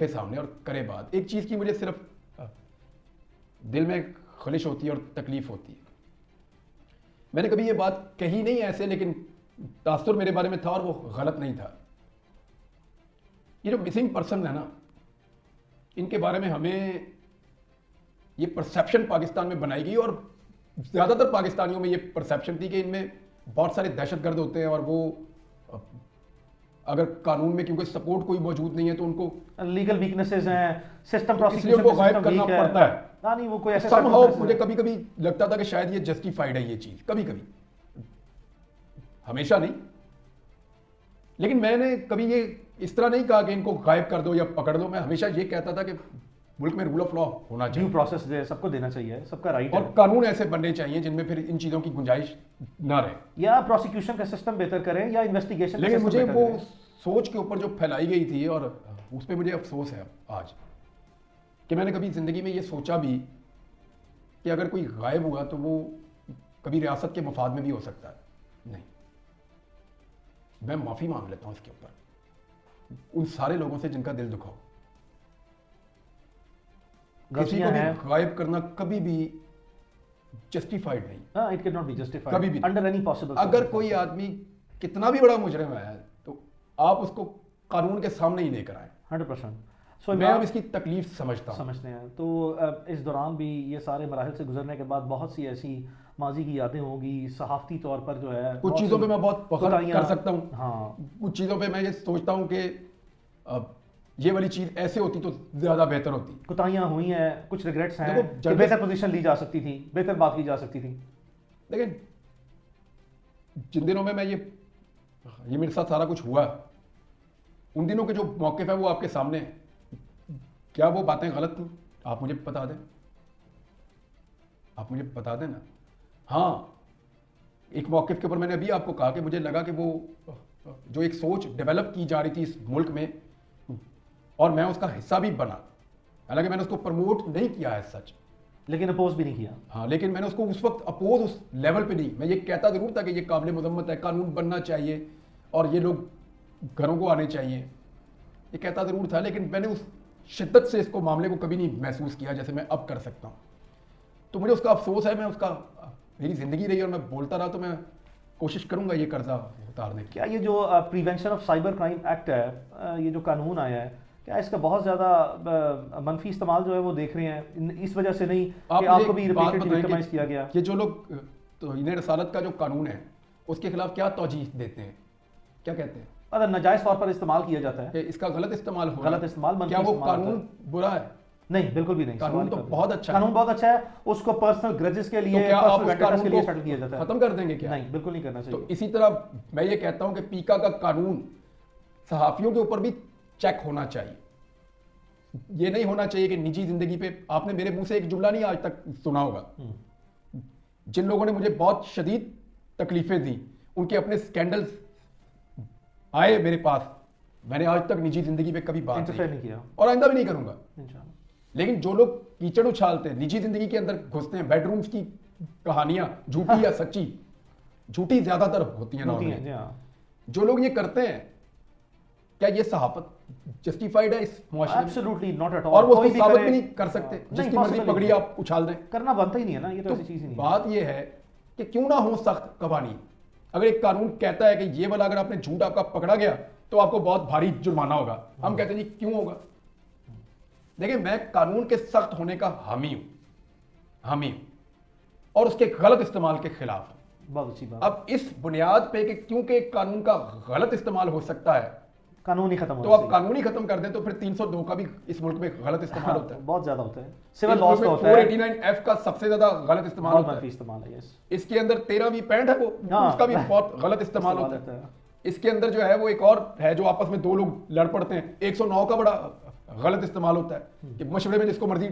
सामने और करे बात। एक चीज़ की मुझे सिर्फ दिल में खलिश होती है और तकलीफ होती है। मैंने कभी ये बात कही नहीं ऐसे, लेकिन तासुर मेरे बारे में था और वो गलत नहीं था। ये जो मिसिंग पर्सन है ना, इनके बारे में हमें ये परसेप्शन पाकिस्तान में बनाई गई, और ज़्यादातर पाकिस्तानियों में ये परसेप्शन थी कि इनमें बहुत सारे दहशतगर्द होते हैं, और वो अगर कानून में क्योंकि सपोर्ट कोई मौजूद नहीं है तो उनको लीगल वीकनेसेस हैं, सिस्टम तो इसलिए उनको गायब करना पड़ता है। नहीं वो कोई ऐसे somehow मुझे कभी कभी लगता था कि शायद ये जस्टिफाइड है ये चीज़, कभी कभी, हमेशा नहीं। लेकिन मैंने कभी ये इस तरह नहीं कहा कि इनको गायब कर दो या पकड़ दो। मैं हमेशा ये कहता था कि मुल्क में रूल ऑफ लॉ होना चाहिए, ड्यू प्रोसेस दे, सबको देना चाहिए, सबका राइट है, और कानून ऐसे बनने चाहिए जिनमें फिर इन चीज़ों की गुंजाइश ना रहे, या प्रोसिक्यूशन का सिस्टम बेहतर करें या इन्वेस्टिगेशन। लेकिन मुझे वो सोच के ऊपर जो फैलाई गई थी, और उस पर मुझे अफसोस है आज कि मैंने कभी ज़िंदगी में ये सोचा भी कि अगर कोई गायब हुआ तो वो कभी रियासत के मफाद में भी हो सकता है। नहीं, मैं माफ़ी मांग लेता हूँ इसके ऊपर उन सारे लोगों से जिनका दिल दुखाओ। किसी को भी गायब करना कभी भी जस्टिफाइड नहीं। It can not be justified कभी भी अंडर एनी पॉसिबल। अगर कोई आदमी कितना भी बड़ा मुजरिम है तो आप उसको कानून के सामने ही लेकर आए। 100%। मैं अब इसकी तकलीफ समझते हैं। तो इस दौरान भी ये सारे मराहल से गुजरने के बाद बहुत सी ऐसी माजी की यादें होंगी, सहाफ़ती तौर पर जो है कुछ चीज़ों पे मैं बहुत फख्र कर सकता हूँ। हाँ, कुछ चीज़ों पे मैं ये सोचता हूँ कि ये वाली चीज़ ऐसे होती तो ज़्यादा बेहतर होती। कोताहियाँ हुई हैं, कुछ रिग्रेट्स हैं कि बेहतर पोजीशन ली जा सकती थी, बेहतर बात की जा सकती थी। लेकिन जिन दिनों में मैं ये मेरे साथ सारा कुछ हुआ, उन दिनों के जो मौक़िफ़ है वो आपके सामने है। क्या वो बातें गलत थी? आप मुझे बता दें ना। हाँ, एक मौक़िफ़ के ऊपर मैंने अभी आपको कहा कि मुझे लगा कि वो जो एक सोच डेवलप की जा रही थी इस मुल्क में, और मैं उसका हिस्सा भी बना, हालांकि मैंने उसको प्रमोट नहीं किया है सच, लेकिन अपोज भी नहीं किया। हाँ, लेकिन मैंने उसको उस वक्त अपोज उस लेवल पे नहीं। मैं ये कहता ज़रूर था कि ये काबिल मज़म्मत है, कानून बनना चाहिए और ये लोग घरों को आने चाहिए, ये कहता ज़रूर था, लेकिन मैंने उस शिद्दत से इसको मामले को कभी नहीं महसूस किया जैसे मैं अब कर सकता हूँ। तो मुझे उसका अफसोस है। मैं उसका मेरी ज़िंदगी रही और मैं बोलता रहा, तो मैं कोशिश करूंगा ये कर्जा उतारने की। क्या ये जो prevention of cyber crime act है, ये जो कानून आया है, क्या इसका बहुत ज़्यादा मनफी इस्तेमाल जो है वो देख रहे हैं इस वजह से नहीं कि आपको भी रिपीटेडली विक्टिमाइज किया गया? ये जो लोग तौहीन रसालत का जो कानून है उसके खिलाफ क्या तौजीह देते हैं, क्या कहते हैं? अगर नाजायज़ तौर पर इस्तेमाल किया जाता है, कि इसका गलत इस्तेमाल हो रहा है। गलत इस्तेमाल, मनफी क्या वो इस्तेमाल होता कानून बुरा है? नहीं, बिल्कुल भी नहीं। कानून तो बहुत अच्छा है। कानून बहुत अच्छा है, उसको पर्सनल ग्रजेस के तो लिए, क्या आप पर्सनल उस वेंडेटास कानून के लिए को सेटल किया जाता है? खत्म कर देंगे क्या? नहीं, बिल्कुल नहीं करना तो चाहिए। इसी तरह मैं ये कहता हूं कि पीका का कानून सहाफियों के ऊपर भी चेक होना चाहिए। ये नहीं होना चाहिए कि निजी जिंदगी पे, आपने मेरे मुंह से एक जुमला नहीं आज तक सुना होगा, जिन लोगों ने मुझे बहुत शदीद तकलीफें दी, उनके अपने स्कैंडल्स आए मेरे पास, मैंने आज तक निजी जिंदगी पे कभी बात इंटरफेयर नहीं नहीं किया और आइंदा भी नहीं करूंगा। इंशाल्लाह। लेकिन जो लोग कीचड़ उछालते हैं, निजी जिंदगी के अंदर घुसते हैं, बेडरूम्स की कहानियां झूठी या सच्ची, झूठी ज्यादातर होती हैं होती हैं, normally। जी हाँ। जो लोग ये करते हैं, क्या ये सहाफत जस्टिफाइड है इस मुआशरे में? Absolutely not at all. और वो उसको साबित भी नहीं कर सकते, नहीं, जिसकी मर्जी possible पगड़ी नहीं। आप उछाल दें। करना बनता ही नहीं है ना, ये तो तो ऐसी चीज ही नहीं है। बात ये है कि क्यों ना हो सख्त कवानीन। अगर एक कानून कहता है कि ये वाला अगर आपने झूठ आपका पकड़ा गया तो आपको बहुत भारी जुर्माना होगा, हम कहते हैं जी क्यों होगा? देखिए, मैं कानून के सख्त होने का हामी हूं और उसके गलत इस्तेमाल के खिलाफ हूं। बहुत अच्छी बात। अब इस बुनियाद पे कि क्योंकि कानून का गलत इस्तेमाल हो सकता है, कानून ही खत्म तो होना आप कानून ही खत्म कर दें, तो फिर 302 का भी इस मुल्क में गलत इस्तेमाल होता है। बहुत ज्यादा होता है। सिविल लॉस का होता है, 489F का सबसे ज्यादा गलत इस्तेमाल बहुत होता मनफी है। इस्तेमाल है। यस, इसके अंदर 13V65 है, वो हाँ। उसका भी बहुत गलत इस्तेमाल होता है। इसके अंदर जो है वो एक और है जो आपस में दो लोग लड़ पड़ते हैं, 109 का बड़ा गलत इस्तेमाल होता है कि मशवरे में जिसको मर्जी,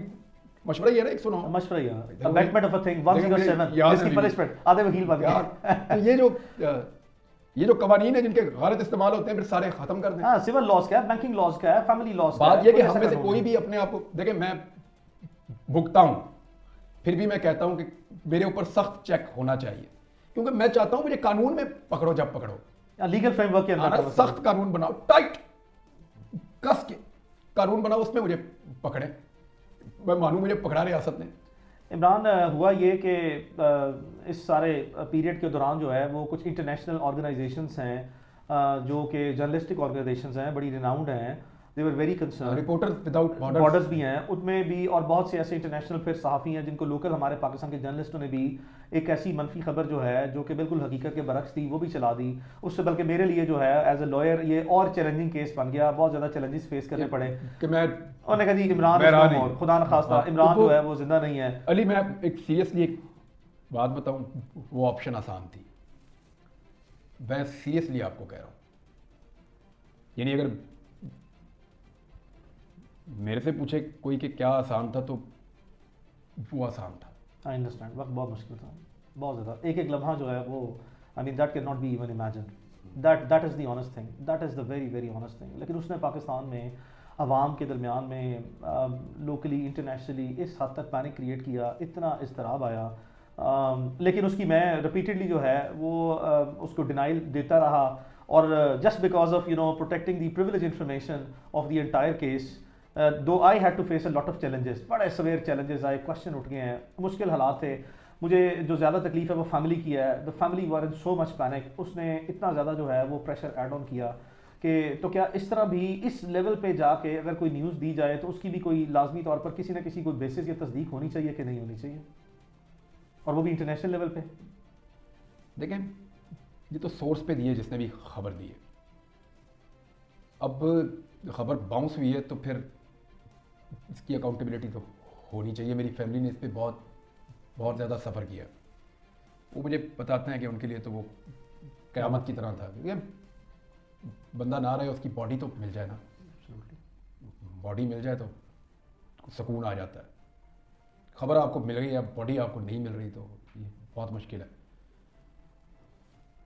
मशवरा ये है ना 109 मशवरा यार, अबैटमेंट ऑफ अ थिंग 107 याद जिसकी है पनिशमेंट आधे वकील बन यार। गए। तो ये जो कवानीन है जिनके गलत इस्तेमाल होते हैं, फिर सारे खत्म कर दें। हाँ, सिविल लॉस का है, बैंकिंग लॉस का है, फैमिली लॉस का है। बात ये कि कोई हम ऐसा में से कानून कोई नहीं। भी अपने आप को देखे, मैं भुगता हूं, फिर भी मैं कहता हूं कि मेरे ऊपर सख्त चेक होना चाहिए, क्योंकि मैं चाहता हूं मुझे कानून में पकड़ो जब पकड़ो, लीगल फ्रेमवर्क के अंदर करो। सख्त कानून बनाओ, टाइट कस के कानून बनाओ, उसमें मुझे पकड़े, मैं मानूं मुझे पकड़ा रियासत ने। इमरान, हुआ ये कि इस सारे पीरियड के दौरान जो है वो कुछ इंटरनेशनल ऑर्गेनाइजेशंस हैं जो कि जर्नलिस्टिक ऑर्गेनाइजेशंस हैं, बड़ी रिनाउंड हैं, they were very concern. Reporters without borders भी हैं उनमें भी, और बहुत से ऐसे इंटरनेशनल फिर सहाफ़ी हैं जिनको लोकल हमारे पाकिस्तान के जर्नलिस्टों ने भी एक ऐसी मनफी खबर जो है जो कि बिल्कुल हकीकत के बरक्स थी वो भी चला दी। उससे बल्कि मेरे लिए जो है एज ए लॉयर ये और चैलेंजिंग केस बन गया, बहुत ज़्यादा चैलेंजेस फेस करने पड़े कि मैं उन्होंने कहा जी इमरान मैं रहा is no नहीं। more, खुदा न खास्ता हाँ, इमरान तो जो है वो जिंदा नहीं है। अली, मैं एक सीरियसली एक बात बताऊं, वो ऑप्शन आसान थी, मैं सीरियसली आपको कह रहा हूं, यानी अगर मेरे से पूछे कोई कि क्या आसान था, तो वो आसान था। आई अंडरस्टैंड, वक्त बहुत मुश्किल था, बहुत ज़्यादा, एक एक लम्हा जो है वो, I mean that can not be even imagine, that is the honest thing, that is the very very honest thing. लेकिन उसने पाकिस्तान में अवाम के दरमियान में लोकली इंटरनेशनली इस हद तक पैनिक क्रिएट किया, इतना इज़्तिराब आया, लेकिन उसकी मैं रिपीटेडली जो है वो उसको डिनाइल देता रहा, और just because of protecting the privilege information of the entire case, though I had to face a lot of challenges, बड़े सवेयर चैलेंजेस आए, क्वेश्चन उठ गए हैं, मुश्किल हालात थे। मुझे जो ज़्यादा तकलीफ है वो फैमिली की है, the family were in so much panic, उसने इतना ज़्यादा जो है वो प्रेशर ऐड ऑन किया कि तो क्या इस तरह भी इस लेवल पे जाके अगर कोई न्यूज़ दी जाए तो उसकी भी कोई लाजमी तौर पर किसी न किसी कोई बेसिस या तस्दीक होनी चाहिए कि नहीं होनी चाहिए, और वो भी इंटरनेशनल लेवल पे। देखें, ये तो सोर्स पे दी है जिसने भी खबर दी है, अब खबर बाउंस हुई है तो फिर इसकी अकाउंटेबिलिटी तो होनी चाहिए। मेरी फैमिली ने इस पर बहुत बहुत ज़्यादा सफ़र किया, वो मुझे बताते हैं कि उनके लिए तो वो क़यामत की तरह था, क्योंकि बंदा ना रहे उसकी बॉडी तो मिल जाए ना, बॉडी मिल जाए तो सुकून आ जाता है। खबर आपको मिल गई या बॉडी आपको नहीं मिल रही तो ये बहुत मुश्किल है।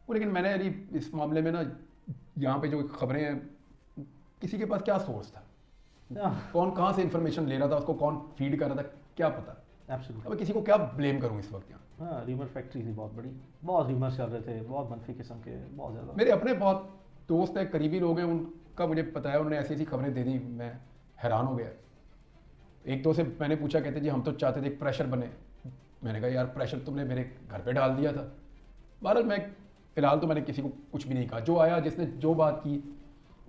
लेकिन मैंने अभी इस मामले में ना, यहाँ पे जो खबरें हैं, किसी के पास क्या सोर्स था, कौन कहाँ से इंफॉर्मेशन ले रहा था, उसको कौन फीड कर रहा था, क्या पता। अब किसी को क्या ब्लेम करूँ इस वक्त यहाँ। हाँ, र्यूमर फैक्ट्री थी बहुत बड़ी, बहुत र्यूमर्स चल रहे थे, बहुत मनफी किस्म के, बहुत ज़्यादा। मेरे अपने बहुत दोस्त हैं, करीबी लोग हैं, उनका मुझे पता है, उन्होंने ऐसी ऐसी खबरें दे दी, मैं हैरान हो गया। एक दो से मैंने पूछा, कहते जी हम तो चाहते थे एक प्रेशर बने। मैंने कहा यार प्रेशर तुमने मेरे घर पे डाल दिया था। बहरहाल मैं फ़िलहाल तो मैंने किसी को कुछ भी नहीं कहा, जो आया जिसने जो बात की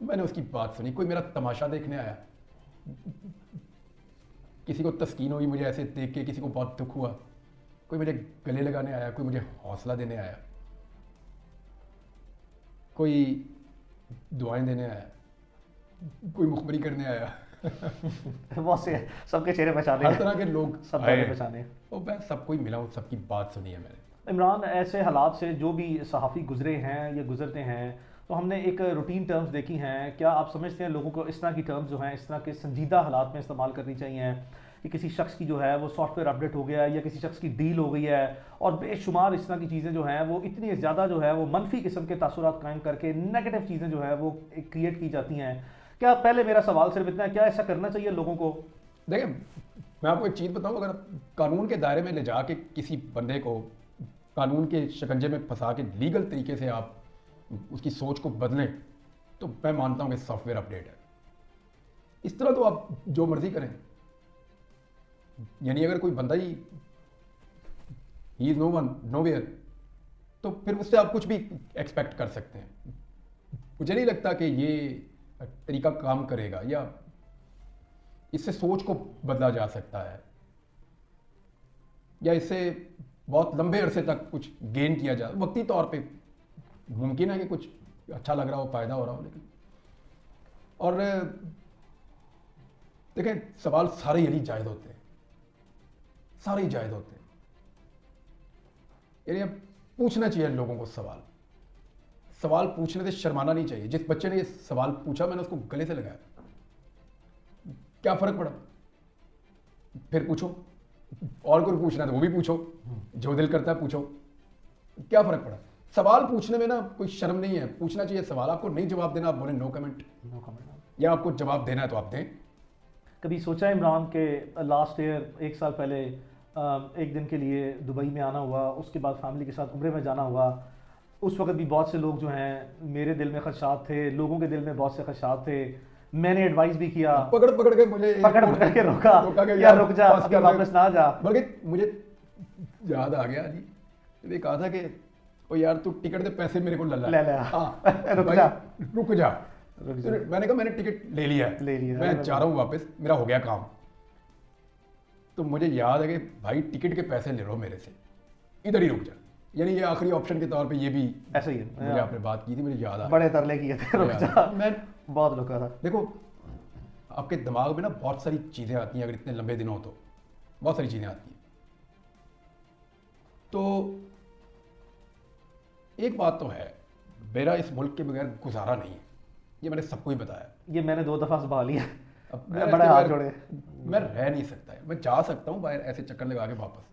मैंने उसकी बात सुनी। कोई मेरा तमाशा देखने आया, किसी को तस्कीन हुई मुझे ऐसे देख के, किसी को बहुत दुख हुआ, कोई मुझे गले लगाने आया, कोई मुझे हौसला देने आया, कोई दुआएं देने आया, कोई मुखबरी करने आया। बहुत से सबके चेहरे पहचाने हर तरह के लोग सब आए चेहरे पहचाने। और मैं सबको ही मिला हूँ, सबकी बात सुनी है मैंने। इमरान, ऐसे हालात से जो भी सहाफ़ी गुजरे हैं या गुजरते हैं, तो हमने एक रूटीन टर्म्स देखी हैं। क्या आप समझते हैं लोगों को इस तरह की टर्म्स जो हैं इस तरह के संजीदा हालात में इस्तेमाल करनी चाहिए कि किसी शख्स की जो है वो सॉफ्टवेयर अपडेट हो गया है या किसी शख्स की डील हो गई है और बेशुमार इस तरह की चीज़ें जो हैं वो इतनी ज़्यादा जो है वो मनफी किस्म के तासुरात कायम करके नेगेटिव चीज़ें जो है वो क्रिएट की जाती हैं? क्या, पहले मेरा सवाल सिर्फ इतना है, क्या ऐसा करना चाहिए लोगों को? देखिए, मैं आपको एक चीज़ बताऊं, अगर कानून के दायरे में ले जाके किसी बंदे को कानून के शिकंजे में फंसा के लीगल तरीके से आप उसकी सोच को बदलें, तो मैं मानता हूं कि सॉफ्टवेयर अपडेट है। इस तरह तो आप जो मर्जी करें, यानी अगर कोई बंदा he is no one nowhere, तो फिर उससे आप कुछ भी एक्सपेक्ट कर सकते हैं। मुझे नहीं लगता कि ये तरीका काम करेगा या इससे सोच को बदला जा सकता है या इससे बहुत लंबे अरसे तक कुछ गेन किया जा, वक्ती तौर पे मुमकिन है कि कुछ अच्छा लग रहा हो, फायदा हो रहा हो, लेकिन और देखें, सवाल सारे यही जायज़ होते हैं, सारे ही जायज़ होते हैं। यानी अब पूछना चाहिए लोगों को सवाल, सवाल पूछने से शर्माना नहीं चाहिए। जिस बच्चे ने ये सवाल पूछा मैंने उसको गले से लगाया, क्या फर्क पड़ा, फिर पूछो, और कोई पूछना है तो वो भी पूछो, जो दिल करता है पूछो, क्या फर्क पड़ा। सवाल पूछने में ना कोई शर्म नहीं है, पूछना चाहिए सवाल। आपको नहीं जवाब देना, आप बोले नो कमेंट, या आपको जवाब देना है तो आप दें। कभी सोचा इमरान के लास्ट ईयर, एक साल पहले एक दिन के लिए दुबई में आना हुआ, उसके बाद फैमिली के साथ उम्रे में जाना हुआ, उस वक्त भी बहुत से लोग जो हैं, मेरे दिल में खदशात थे, लोगों के दिल में बहुत से खदशात थे, मैंने एडवाइस भी किया, पकड़ पकड़ के मुझे पकड़ के रोका यार रुक जा, अभी वापस ना जा। बल्कि मुझे याद आ गया जी, ये कहा था कि ओ यार तू टिकट दे पैसे मेरे को ले ले हाँ रुक जा रुक जा। मैंने कहा मैंने टिकट ले लिया मैं जा रहा हूँ वापस, मेरा हो गया काम। तो मुझे याद है कि भाई टिकट के पैसे ले लो मेरे से, इधर ही रुक जा। यानी ये आखिरी ऑप्शन के तौर पे ये भी ऐसा ही है। मुझे आपने बात की थी, मुझे याद आ बड़े तरले किए थे, रुक जा, मैं बहुत रुका था। देखो, आपके दिमाग में ना बहुत सारी चीज़ें आती हैं, अगर इतने लंबे दिन हो तो बहुत सारी चीज़ें आती हैं। तो एक बात तो है, मेरा इस मुल्क के बगैर गुजारा नहीं है, ये मैंने सबको ही बताया। ये मैंने 2 दफ़ा संभाल लिया, अब बड़े हाथ जोड़े, मैं रह नहीं सकता है। मैं जा सकता हूँ बाहर ऐसे चक्कर लगा के वापस,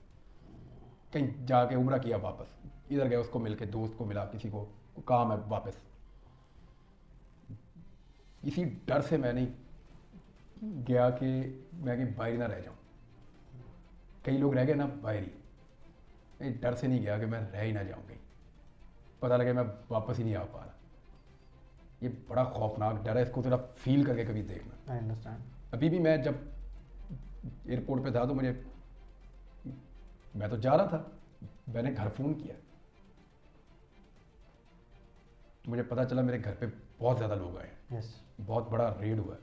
कहीं जाके उम्रा किया, वापस इधर गया, उसको मिल के, दोस्त को मिला, किसी को काम है, वापस। इसी डर से मैं नहीं गया कि मैं कहीं बाहर ना रह जाऊँ। कई लोग रह गए ना बाहर ही, डर से नहीं गया कि मैं रह ही ना जाऊँ, कहीं पता लगे मैं वापस ही नहीं आ पा रहा। ये बड़ा खौफनाक डर है, इसको थोड़ा फील करके कभी देखना। I understand. अभी भी मैं जब एयरपोर्ट पे था तो मैं तो जा रहा था, मैंने घर फ़ोन किया तो मुझे पता चला मेरे घर पे बहुत ज़्यादा लोग आए हैं। यस, बहुत बड़ा रेड हुआ है।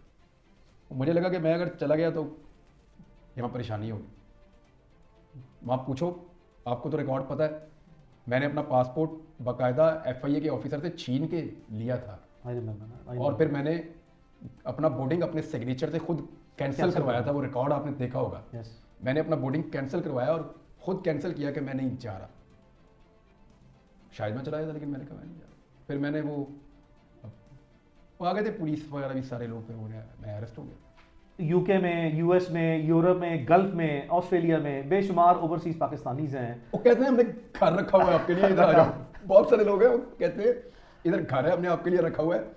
मुझे लगा कि मैं अगर चला गया तो यहाँ परेशानी होगी। वहाँ पूछो, आपको तो रिकॉर्ड पता है, मैंने अपना पासपोर्ट बाकायदा FIA के ऑफिसर से छीन के लिया था, और फिर मैंने अपना बोर्डिंग अपने सिग्नेचर से खुद कैंसिल करवाया था। वो रिकॉर्ड आपने देखा होगा। यस, मैंने अपना बोर्डिंग कैंसिल करवाया और खुद कैंसिल किया कि मैं नहीं जा रहा। शायद मैं चला गया था, लेकिन मैंने कहा मैं नहीं जा रहा। फिर मैंने वो आ गए थे पुलिस वगैरह भी सारे लोग, फिर हो गया, मैं अरेस्ट हो गया। UK में, US में, यूरोप में, गल्फ में, ऑस्ट्रेलिया में बेशुमार ओवरसीज पाकिस्तानीज हैं। वो कहते हैं हमने घर रखा हुआ है आपके लिए, इधर आ जाओ। बहुत सारे लोग हैं वो कहते हैं इधर घर है, हमने आपके लिए रखा हुआ है,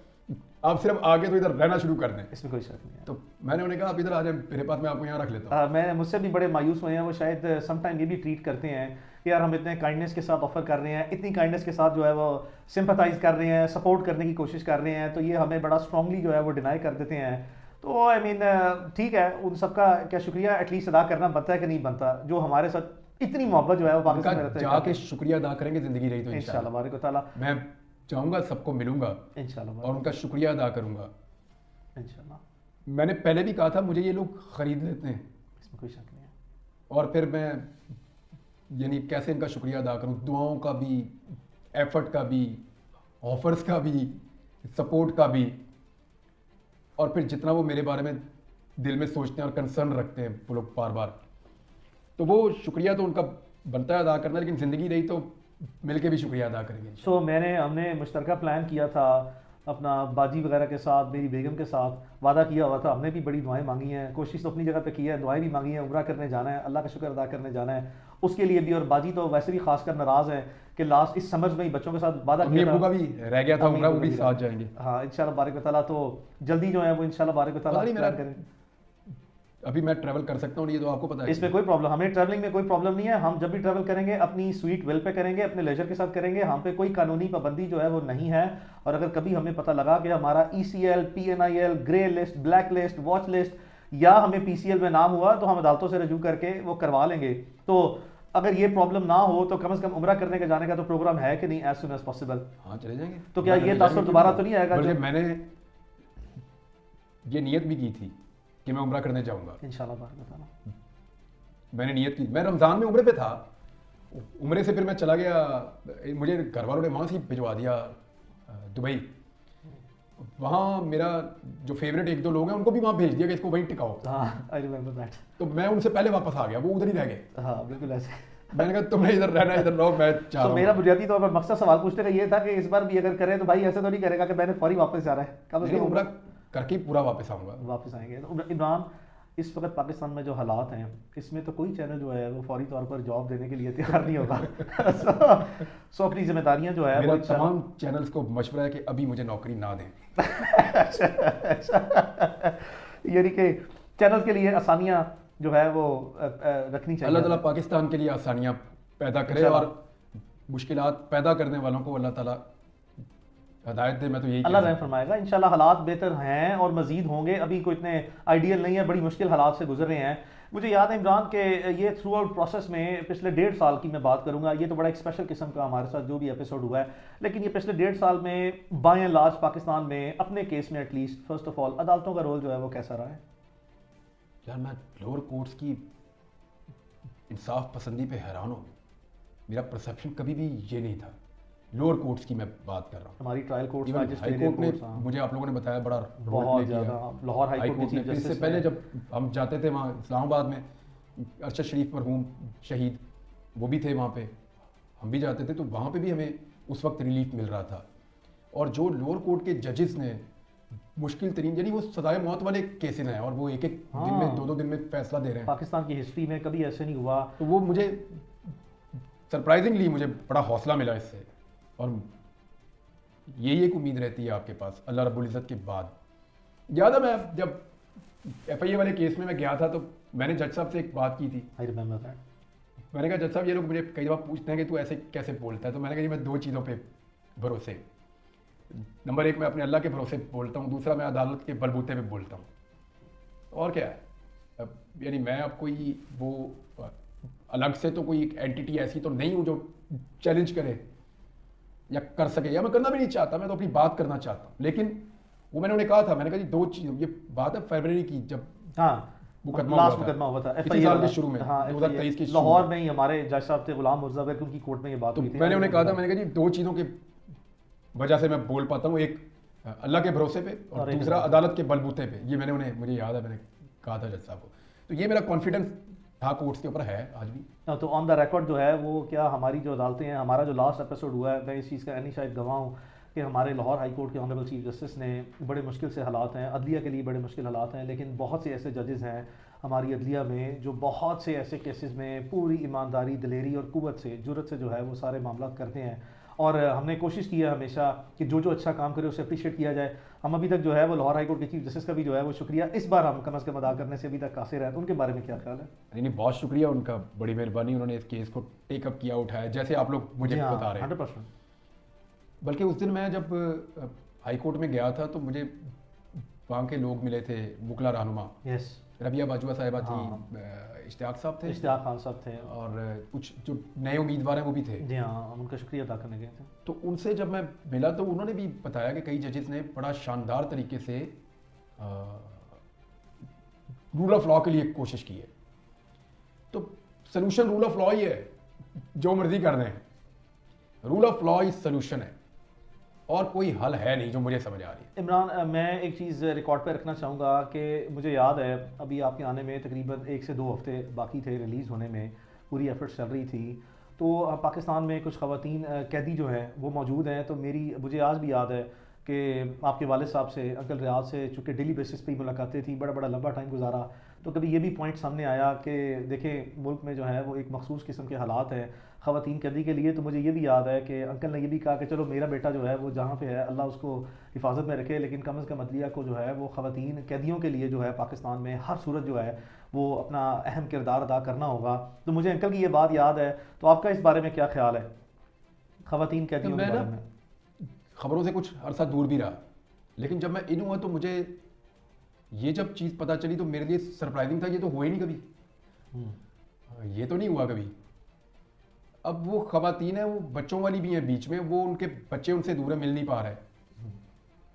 आप सिर्फ आगे तो इधर रहना शुरू कर दें। इसमें कोई शक नहीं है। तो मैंने उन्हें कहा आप इधर आ जाए मेरे पास, मैं आपको यहाँ रख लेता हूँ। मैं मुझसे भी बड़े मायूस हुए हैं, वो शायद समटाइम ये भी ट्रीट करते हैं कि यार हम इतने काइंडनेस के साथ ऑफर कर रहे हैं, इतनी काइंडनेस के साथ जो है वो सिंपैथाइज कर रहे हैं, सपोर्ट करने की कोशिश कर रहे हैं, तो ये हमें बड़ा स्ट्रांगली जो है वो डिनाई कर देते हैं। तो आई मीन ठीक है, उन सबका क्या शुक्रिया एटलीस्ट अदा करना बनता है कि नहीं बनता। जो हमारे साथ इतनी मोहब्बत जो है वो पाकिस्तान में उनका रहते जाके शुक्रिया अदा करेंगे ज़िंदगी रही तो इंशाल्लाह इंशाल्लाह। बारिक ताला मैं चाहूँगा सबको मिलूंगा इंशाल्लाह और उनका शुक्रिया अदा करूँगा। इंशाल्लाह, मैंने पहले भी कहा था मुझे ये लोग ख़रीद लेते हैं इसमें कोई शक नहीं है। और फिर मैं यानी कैसे इनका शुक्रिया अदा करूँ, दुआओं का भी, एफर्ट का भी, ऑफर्स का भी, सपोर्ट का भी, और फिर जितना वो मेरे बारे में दिल में सोचते हैं और कंसर्न रखते हैं वो लोग बार बार, तो वो शुक्रिया तो उनका बनता है अदा करना, लेकिन ज़िंदगी रही तो मिलके भी शुक्रिया अदा करेंगे। सो हमने मुश्तरका प्लान किया था अपना बाजी वगैरह के साथ, मेरी बेगम के साथ वादा किया हुआ था, हमने भी बड़ी दुआएं मांगी हैं, कोशिश तो अपनी जगह पे की है, दुआएं भी मांगी हैं, उम्रा करने जाना है, अल्लाह का शुक्र अदा करने जाना है उसके लिए भी। और बाजी तो वैसे भी खासकर नाराज़ है कि लास्ट इस समझ में ही बच्चों के साथ वादा अम्मी किया अब्बू था। का भी रह गया था अम्मी उम्रा, वो अब्बू भी का साथ भी जाएंगे। हाँ इंशाल्लाह बारिक ताला, तो जल्दी जो है वो इंशाल्लाह बारिक ताला पता नहीं मेरा प्लान करेंगे। अभी मैं ट्रैवल कर सकता हूँ ये तो आपको पता है। इसमें कोई प्रॉब्लम, हमें ट्रैवलिंग में कोई प्रॉब्लम नहीं है, हम जब भी ट्रैवल करेंगे अपनी स्वीट वेल पे करेंगे, अपने लेजर के साथ करेंगे, हम पे कोई कानूनी पाबंदी जो है वो नहीं है। और अगर कभी हमें पता लगा कि हमारा ECL, PNIL, grey list, black list, watch list या हमें PCL में नाम हुआ तो हम अदालतों से रजू करके वो करवा लेंगे। तो अगर ये प्रॉब्लम ना हो तो कम से कम उम्रा करने के जाने का तो प्रोग्राम है कि नहीं, एज सुन एज पॉसिबल। हाँ चले जाएंगे। तो क्या ये तासुर दोबारा तो नहीं आएगा? बल्कि मैंने ये नियत भी की थी कि मैं उम्रा करने जाऊंगा, इंशाल्लाह बारिक ताला। मैंने नियत की, मैं रमज़ान में उम्रे पे था, उम्रे से फिर मैं चला गया, मुझे घर वालों ने वहाँ से भिजवा दिया दुबई। वहाँ मेरा जो फेवरेट एक दो लोग हैं उनको भी वहाँ भेज दिया कि इसको वहीं टिकाओ। हाँ आई रिमेंबर दैट। तो मैं उनसे पहले वापस आ गया, वो उधर ही रह गए। हाँ बिल्कुल ऐसे। मैंने कहा तुमने इधर रहना, इधर रहो, मैं चाह तो रहा मेरा हूँ। बुनियादी तौर पर मकसद सवाल पूछने का ये था कि इस बार भी अगर करे तो भाई ऐसे तो नहीं करेगा कि मैंने फौरी वापस जा रहा है, कम से नहीं, कम उम्रा करके ही पूरा वापस आऊँगा। वापस आएंगे। तो इमरान, इस वक्त पाकिस्तान में जो हालात हैं इसमें तो कोई चैनल जो है वो फौरी तौर पर जॉब देने के लिए तैयार नहीं होगा। सो अपनी जिम्मेदारियां जो है मेरा वो तमाम चैनल्स को मशवरा है कि अभी मुझे नौकरी ना दें। यानी कि चैनल के लिए आसानियां जो है वो रखनी चाहिए। अल्लाह ताला पाकिस्तान के लिए आसानियाँ पैदा करे और मुश्किलात पैदा करने वालों को अल्लाह ताला हदायत दे। मैं तो यही अल्लाह रहम फरमाएगा इंशाल्लाह। हालात बेहतर हैं और मजीद होंगे, अभी कोई इतने आइडियल नहीं है, बड़ी मुश्किल हालात से गुजर रहे हैं। मुझे याद है इमरान के ये थ्रू आउट प्रोसेस में पिछले 1.5 साल की मैं बात करूंगा, ये तो बड़ा एक स्पेशल किस्म का हमारे साथ जो भी एपिसोड हुआ है, लेकिन ये पिछले 1.5 साल में बाय एंड लार्ज पाकिस्तान में अपने केस में एटलीस्ट फर्स्ट ऑफ ऑल अदालतों का रोल जो है वो कैसा रहा है? यार मैं लोअर कोर्ट्स की इंसाफ पसंदी पे हैरान हूँ। मेरा परसेप्शन कभी भी ये नहीं था। लोअर कोर्ट्स की मैं बात कर रहा हूँ। हमारी trial court, even high court ने मुझे आप लोगों ने बताया बड़ा रोल बहुत प्ले किया। ज़्यादा, लाहौर हाई कोर्ट के चीफ इससे जस्टिस पहले जब हम जाते थे वहाँ इस्लामाबाद में, अरशद शरीफ मरहूम शहीद वो भी थे वहाँ पे, हम भी जाते थे, तो वहाँ पे भी हमें उस वक्त रिलीफ मिल रहा था। और जो लोअर कोर्ट के जजेस ने मुश्किल तरीन, यानी वो सजाए मौत वाले केसेस हैं और वो एक एक दिन में 2-2 दिन में फैसला दे रहे हैं। पाकिस्तान की हिस्ट्री में कभी ऐसे नहीं हुआ। तो वो मुझे सरप्राइजिंगली मुझे बड़ा हौसला मिला इससे। और यही एक उम्मीद रहती है आपके पास अल्लाह रब्बुल इज़्ज़त के बाद। याद है मैं जब FIA वाले केस में मैं गया था तो मैंने जज साहब से एक बात की थी। I remember that. मैंने कहा जज साहब ये लोग मुझे कई दफ़ा पूछते हैं कि तू ऐसे कैसे बोलता है, तो मैंने कहा जी मैं 2 चीज़ों पे भरोसे, नंबर 1 मैं अपने अल्लाह के भरोसे बोलता हूँ, दूसरा मैं अदालत के बलबूते पे बोलता हूँ। और क्या है, अब यानी मैं अब कोई वो अलग से तो कोई एक एंटिटी ऐसी तो नहीं हूँ जो चैलेंज करे या कर सके, या मैं करना भी नहीं चाहता, मैं तो अपनी बात करना चाहता हूँ। लेकिन वो मैंने उन्हें कहा था, मैंने कहा जी 2 चीज़, ये बात है फरवरी की जब हाँ मुकदमा लास्ट हुआ था। मुकदमा हुआ था इसी FIA साल वाला। के शुरू में, हाँ 2023 के शुरू लाहौर में। में ही हमारे जज साहब थे गुलाम मुर्जा वगैरह, उनकी कोर्ट में ये बात तो हुई थी। मैंने उन्हें कहा था, मैंने कहा जी 2 चीज़ों की वजह से मैं बोल पाता हूँ, एक अल्लाह के भरोसे पे और एक दूसरा अदालत के बलबूते पे। ये मैंने उन्हें, मुझे याद है मैंने कहा था जज साहब को। तो ये मेरा कॉन्फिडेंस था कोर्ट्स के ऊपर है आज भी। तो ऑन द रिकॉर्ड जो है वो क्या हमारी जो अदालतें हैं, हमारा जो लास्ट एपिसोड हुआ है, मैं इस चीज़ का यानी शायद गवाह हूँ कि हमारे लाहौर हाई कोर्ट के ऑनरेबल चीफ जस्टिस ने बड़े मुश्किल से हालात हैं, अदलिया के लिए बड़े मुश्किल हालात हैं, लेकिन बहुत से ऐसे जजेस हैं हमारी अदलिया में जो बहुत से ऐसे केसेस में पूरी ईमानदारी, दिलेरी और कुव्वत से, जुर्रत से जो है वो सारे मामला करते हैं। और हमने कोशिश की है हमेशा कि जो जो अच्छा काम करे उसे अप्रिशिएट किया जाए। हम अभी तक जो है वो लाहौर हाई कोर्ट के चीफ जस्टिस का भी जो है वो शुक्रिया इस बार हम कम अज़ कम अदा करने से अभी तक कासिर हैं। तो उनके बारे में क्या ख्याल है? नहीं नहीं, बहुत शुक्रिया उनका, बड़ी मेहरबानी, उन्होंने इस केस को टेकअप किया, उठाया, जैसे आप लोग मुझे बता रहे हैं। 100%। बल्कि उस दिन मैं जब हाई कोर्ट में गया था तो मुझे वहाँ के लोग मिले थे, वकला रहनुमा, यस, रबिया बाजवा साहिबा थी, हाँ। इश्तियाक साहब थे, इश्तियाक खान साहब थे, और कुछ जो नए उम्मीदवार हैं वो भी थे। जी हाँ, हम उनका शुक्रिया अदा करने गए थे। तो उनसे जब मैं मिला तो उन्होंने भी बताया कि कई जजेस ने बड़ा शानदार तरीके से रूल ऑफ लॉ के लिए कोशिश की है। तो सोल्यूशन रूल ऑफ लॉ ही है, जो मर्जी कर दें, rule of law he solution है और कोई हल है नहीं जो मुझे समझ आ रही है। इमरान, मैं एक चीज़ रिकॉर्ड पे रखना चाहूँगा कि मुझे याद है अभी आपके आने में तकरीबन 1 से 2 हफ्ते बाकी थे रिलीज़ होने में, पूरी एफर्ट्स चल रही थी। तो पाकिस्तान में कुछ ख़वातीन कैदी जो हैं वो मौजूद हैं। तो मुझे आज भी याद है कि आपके वालिद साहब से, अंकल रियाज से, चूँकि डेली बेसिस पे ही मुलाकातें थी, बड़ा बड़ा लंबा टाइम गुजारा। तो कभी ये भी पॉइंट सामने आया कि देखें मुल्क में जो है वो एक मखसूस किस्म के हालात हैं ख़वातीन कैदी के लिए। तो मुझे ये भी याद है कि अंकल ने ये भी कहा कि चलो मेरा बेटा जो है वो जहाँ पे है अल्लाह उसको हिफाजत में रखे, लेकिन कम अज़ कम अदलिया को जो है वो ख़वातीन कैदियों के लिए जो है पाकिस्तान में हर सूरत जो है वो अपना अहम किरदार अदा करना होगा। तो मुझे अंकल की ये बात याद है। तो आपका इस बारे में क्या ख्याल है ख़वातीन कैदियों के बारे में? खबरों से कुछ अरसा दूर भी रहा, लेकिन जब मैं इन हुआ तो मुझे ये जब चीज़ पता चली तो मेरे लिए सरप्राइजिंग था। ये तो हुआ ही नहीं कभी, ये तो नहीं हुआ कभी। अब वो खवातीन है, वो बच्चों वाली भी हैं बीच में, वो उनके बच्चे उनसे दूर है, मिल नहीं पा रहे।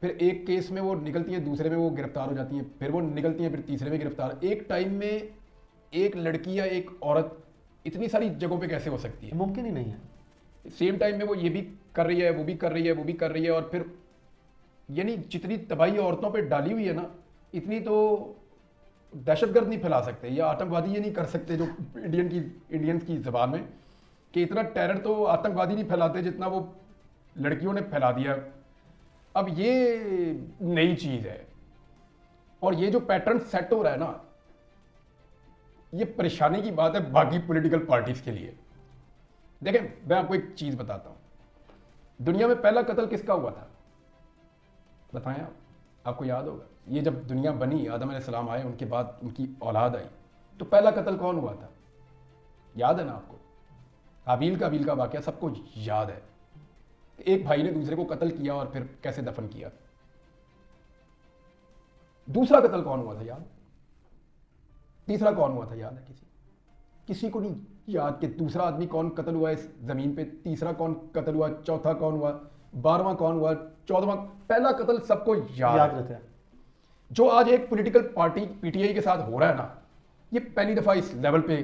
फिर एक केस में वो निकलती हैं, दूसरे में वो गिरफ्तार हो जाती हैं, फिर वो निकलती हैं, फिर तीसरे में गिरफ्तार। एक टाइम में एक लड़की या एक औरत इतनी सारी जगहों पे कैसे हो सकती है? मुमकिन ही नहीं है। सेम टाइम में वो ये भी कर रही है, वो भी कर रही है, वो भी कर रही है, और फिर यानी जितनी तबाही औरतों पे डाली हुई है ना, इतनी तो दहशतगर्द नहीं फैला सकते या आतंकवादी ये नहीं कर सकते, जो इंडियंस की ज़बान में, कि इतना टेरर तो आतंकवादी नहीं फैलाते जितना वो लड़कियों ने फैला दिया। अब ये नई चीज़ है और ये जो पैटर्न सेट हो रहा है ना, ये परेशानी की बात है बाकी पॉलिटिकल पार्टीज के लिए। देखें, मैं आपको एक चीज़ बताता हूँ, दुनिया में पहला कत्ल किसका हुआ था बताएं आप? आपको याद होगा, ये जब दुनिया बनी, आदम अलैहिस्सलाम आए, उनके बाद उनकी औलाद आई, तो पहला कत्ल कौन हुआ था? याद है ना आपको? हाबील काबील का वाकया सबको याद है। एक भाई ने दूसरे को कत्ल किया और फिर कैसे दफन किया। दूसरा कत्ल कौन हुआ था याद? तीसरा कौन हुआ था याद है? किसी को नहीं याद कि दूसरा आदमी कौन कत्ल हुआ इस जमीन पे, तीसरा कौन कत्ल हुआ, चौथा कौन हुआ, 12वां कौन हुआ, 14वां। पहला कत्ल सबको याद रहता है। जो आज एक पॉलिटिकल पार्टी पीटीआई के साथ हो रहा है ना, ये पहली दफा इस लेवल पे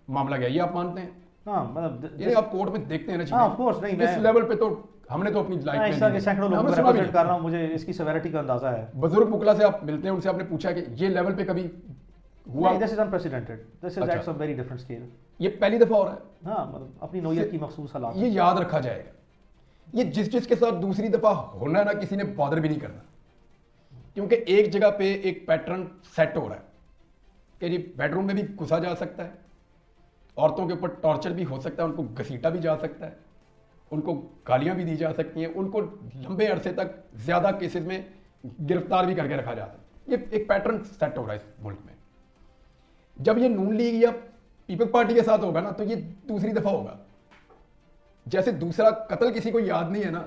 मामला गया, ये आप मानते हैं? हाँ, मतलब ये आप कोर्ट में देखते हैं ना चीजें। हाँ, ऑफ कोर्स नहीं, इस लेवल पे तो हमने तो अपनी लाइफ में सैकड़ों लोगों को रिप्रेजेंट कर रहा हूं, मुझे इसकी सेवेरिटी का अंदाजा है। बुजुर्ग मुकला से आप मिलते हैं, उनसे आपने पूछा कि ये लेवल पे कभी हुआ? This is unprecedented, this is at a very different scale. ये पहली दफा हो रहा है। हाँ, मतलब अपनी नौयत की मखसूस हालात, ये याद रखा जाएगा। ये जिस के साथ दूसरी दफा होना है ना, किसी ने बॉदर भी नहीं करना, क्योंकि एक जगह पे एक पैटर्न सेट हो रहा है कि जी बेडरूम में भी घुसा जा सकता है, औरतों के ऊपर टॉर्चर भी हो सकता है, उनको घसीटा भी जा सकता है, उनको गालियां भी दी जा सकती हैं, उनको लंबे अरसे तक ज्यादा केसेस में गिरफ्तार भी करके रखा जा सकता है। ये एक पैटर्न सेट हो रहा है इस मुल्क में। जब ये नून लीग या पीपल पार्टी के साथ होगा ना, तो ये दूसरी दफा होगा। जैसे दूसरा कत्ल किसी को याद नहीं है ना,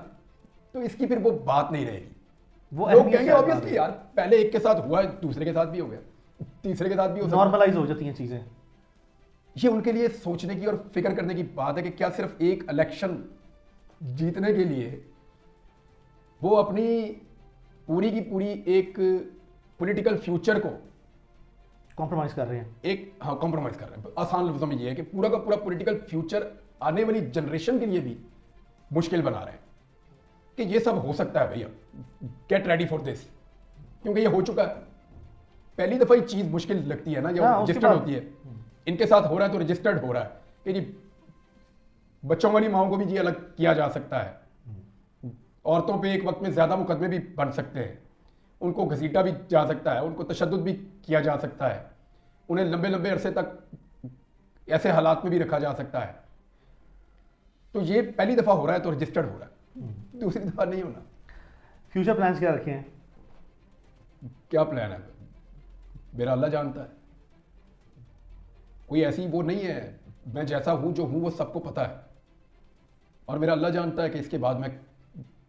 तो इसकी फिर वो बात नहीं रहेगी। वो लोग कहेंगे ऑब्वियसली यार, पहले एक के साथ हुआ है, दूसरे के साथ भी हो गया, तीसरे के साथ भी हो सकता है, नॉर्मलाइज हो जाती हैं चीजें। ये उनके लिए सोचने की और फिक्र करने की बात है कि क्या सिर्फ एक इलेक्शन जीतने के लिए वो अपनी पूरी की पूरी एक पॉलिटिकल फ्यूचर को कॉम्प्रोमाइज कर रहे हैं। कॉम्प्रोमाइज कर रहे हैं। आसान लफ्जों में ये है कि पूरा का पूरा पॉलिटिकल फ्यूचर आने वाली जनरेशन के लिए भी मुश्किल बना रहे हैं कि ये सब हो सकता है भैया, गेट रेडी फॉर दिस, क्योंकि ये हो चुका है। पहली दफा ये चीज मुश्किल लगती है ना, जब रजिस्टर्ड होती है, इनके साथ हो रहा है तो रजिस्टर्ड हो रहा है कि जी बच्चों वाली माओं को भी जी अलग किया जा सकता है, औरतों पे एक वक्त में ज्यादा मुकदमे भी बन सकते हैं, उनको घसीटा भी जा सकता है, उनको तशद्दुद भी किया जा सकता है, उन्हें लंबे लंबे अरसे तक ऐसे हालात में भी रखा जा सकता है। तो ये पहली दफा हो रहा है तो रजिस्टर्ड हो रहा है, दूसरी दफा नहीं होना। फ्यूचर प्लान्स क्या रखे हैं? क्या प्लान है मेरा अल्लाह जानता है। कोई ऐसी वो नहीं है, मैं जैसा हूं जो हूं वो सबको पता है, और मेरा अल्लाह जानता है कि इसके बाद मैं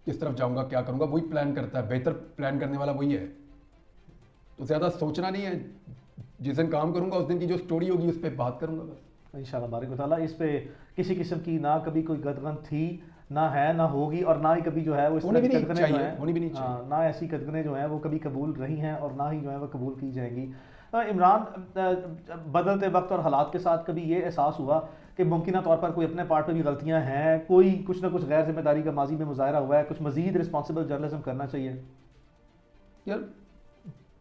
किस तरफ जाऊंगा, क्या करूंगा, वही प्लान करता है। बेहतर प्लान करने वाला वही है। तो ज्यादा सोचना नहीं है, जिस दिन काम करूंगा उस दिन की जो स्टोरी होगी उस पर बात करूंगा बस। इंशाल्लाह बारिक व ताला इस पे किसी किस्म की ना कभी कोई गदगन थी, ना है, ना होगी, और ना ही कभी जो है वो इस होनी तरह भी की नहीं कदगनें जो चाहिए, हैं, होनी भी नहीं हाँ, चाहिए। ना ऐसी कदगनें जो हैं वो कभी कबूल रही हैं और ना ही जो है वो कबूल की जाएंगी। इमरान, बदलते वक्त और हालात के साथ कभी ये एहसास हुआ कि मुमकिन तौर पर कोई अपने पार्ट पर भी गलतियां हैं, कोई कुछ ना कुछ गैर जिम्मेदारी का माजी में मुजाहरा हुआ है, कुछ मजीद रिस्पॉन्सिबल जर्नलिज्म करना चाहिए? यार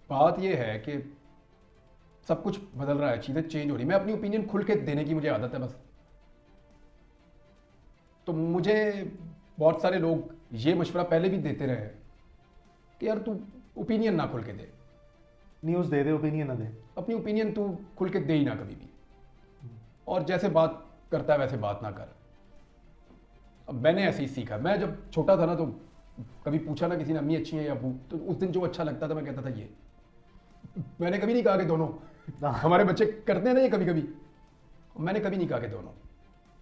बात ये है कि सब कुछ बदल रहा है, चीज़ें चेंज हो रही, मैं अपनी ओपिनियन खुल के देने की मुझे आदत है बस। तो मुझे बहुत सारे लोग ये मशवरा पहले भी देते रहे हैं कि यार तू ओपिनियन ना खुल के दे, न्यूज़ दे दे, ओपिनियन ना दे। अपनी ओपिनियन तू खुल के दे ही ना कभी भी, और जैसे बात करता है वैसे बात ना कर। अब मैंने ऐसे ही सीखा, मैं जब छोटा था ना तो कभी पूछा ना किसी ने अम्मी अच्छी है या अबू, तो उस दिन जो अच्छा लगता था मैं कहता था ये। मैंने कभी नहीं कहा कि दोनों, हमारे बच्चे करते हैं ना ये कभी कभी, मैंने कभी नहीं कहा कि दोनों,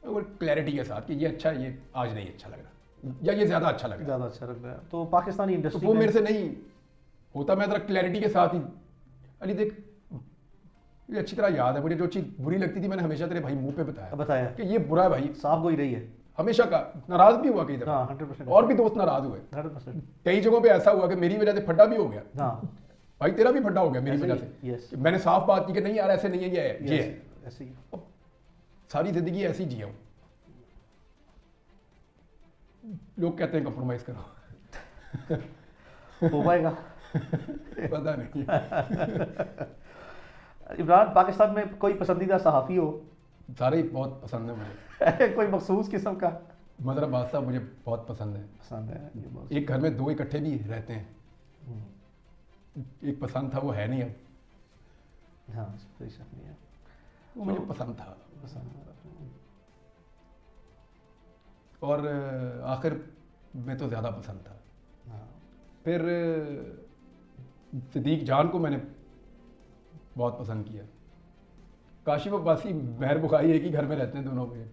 और क्लैरिटी के साथ कि ये अच्छा है, ये आज नहीं अच्छा लग रहा, या ये ज़्यादा अच्छा लग रहा है। ज़्यादा अच्छा लग रहा है तो पाकिस्तानी तो इंडस्ट्री वो मेरे से नहीं होता, मैं ज़रा क्लैरिटी के साथ ही, अली देख ये अच्छी तरह याद है मुझे, जो चीज़ बुरी लगती थी मैंने हमेशा तेरे भाई मुंह पे बताया बताया, कि ये बुरा है भाई, साफ गोई रही है। हमेशा का नाराज भी हुआ कई दफा, हाँ 100%, और भी दोस्त नाराज हुए, 100%। कई जगहों पे ऐसा हुआ कि मेरी वजह से फड्डा भी हो गया, हाँ भाई तेरा भी फड्डा हो गया मेरी ऐसे वजह ही, से, यस कि मैंने साफ बात की कि नहीं यार ऐसे नहीं है, ये है। ऐसे ही। अब सारी जिंदगी ऐसी जिया हूं, लोग कहते हैं कंप्रोमाइज करो, हो पाएगा? पता नहीं। इमरान, पाकिस्तान में कोई पसंदीदा सहाफ़ी हो? सारे ही बहुत पसंद है मुझे, कोई मखसूस किस्म का? मदरा बादशाह मुझे बहुत पसंद है। पसंद है ये बहुत। एक घर में दो इकट्ठे भी रहते हैं, एक पसंद था वो है नहीं अब, हाँ कोई शक नहीं है, वो मुझे पसंद था, पसंद है। और आखिर में तो ज़्यादा पसंद था। हाँ फिर सिद्दीक जान को मैंने बहुत पसंद किया। काशिफ अब्बासी, महर बुखारी एक ही घर में रहते हैं दोनों पे,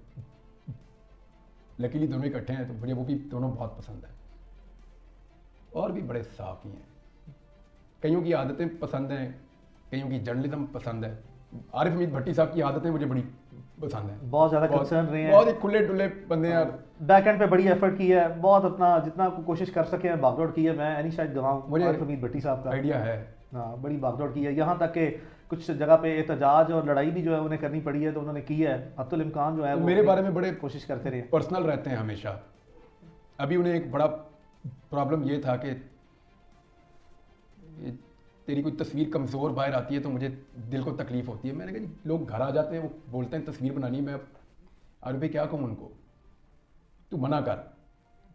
लकीली दोनों इकट्ठे हैं, तो मुझे वो भी दोनों बहुत पसंद है। और भी बड़े साफ़ी हैं, कईयों की आदतें पसंद हैं, कईयों की जर्नलिज्म पसंद है। आरिफ हमीद भट्टी साहब की आदतें मुझे बड़ी पसंद है, बहुत ज़्यादा कंसर्न रहे हैं, बहुत ही खुले डुले बंदे हैं। बैक एंड पे बड़ी एफर्ट की है, बहुत अपना जितना कोशिश कर सके हैं भागदौड़ की है। मैं नहीं शायद गवाऊँ मुझे आरिफ हमीद भट्टी साहब का आइडिया है, हाँ बड़ी भागदौड़ की है, यहाँ तक कि कुछ जगह पे एहतजाज और लड़ाई भी जो है उन्हें करनी पड़ी है, तो उन्होंने की है। अब्दुल इमकान जो है तो वो मेरे बारे में बड़े कोशिश करते रहे। पर्सनल रहते हैं हमेशा। अभी उन्हें एक बड़ा प्रॉब्लम ये था कि तेरी कोई तस्वीर कमज़ोर बाहर आती है तो मुझे दिल को तकलीफ़ होती है। मैंने कहा जी लोग घर आ जाते हैं, वो बोलते हैं तस्वीर बनानी, मैं अरे भाई क्या कहूँ उनको, तू मना कर।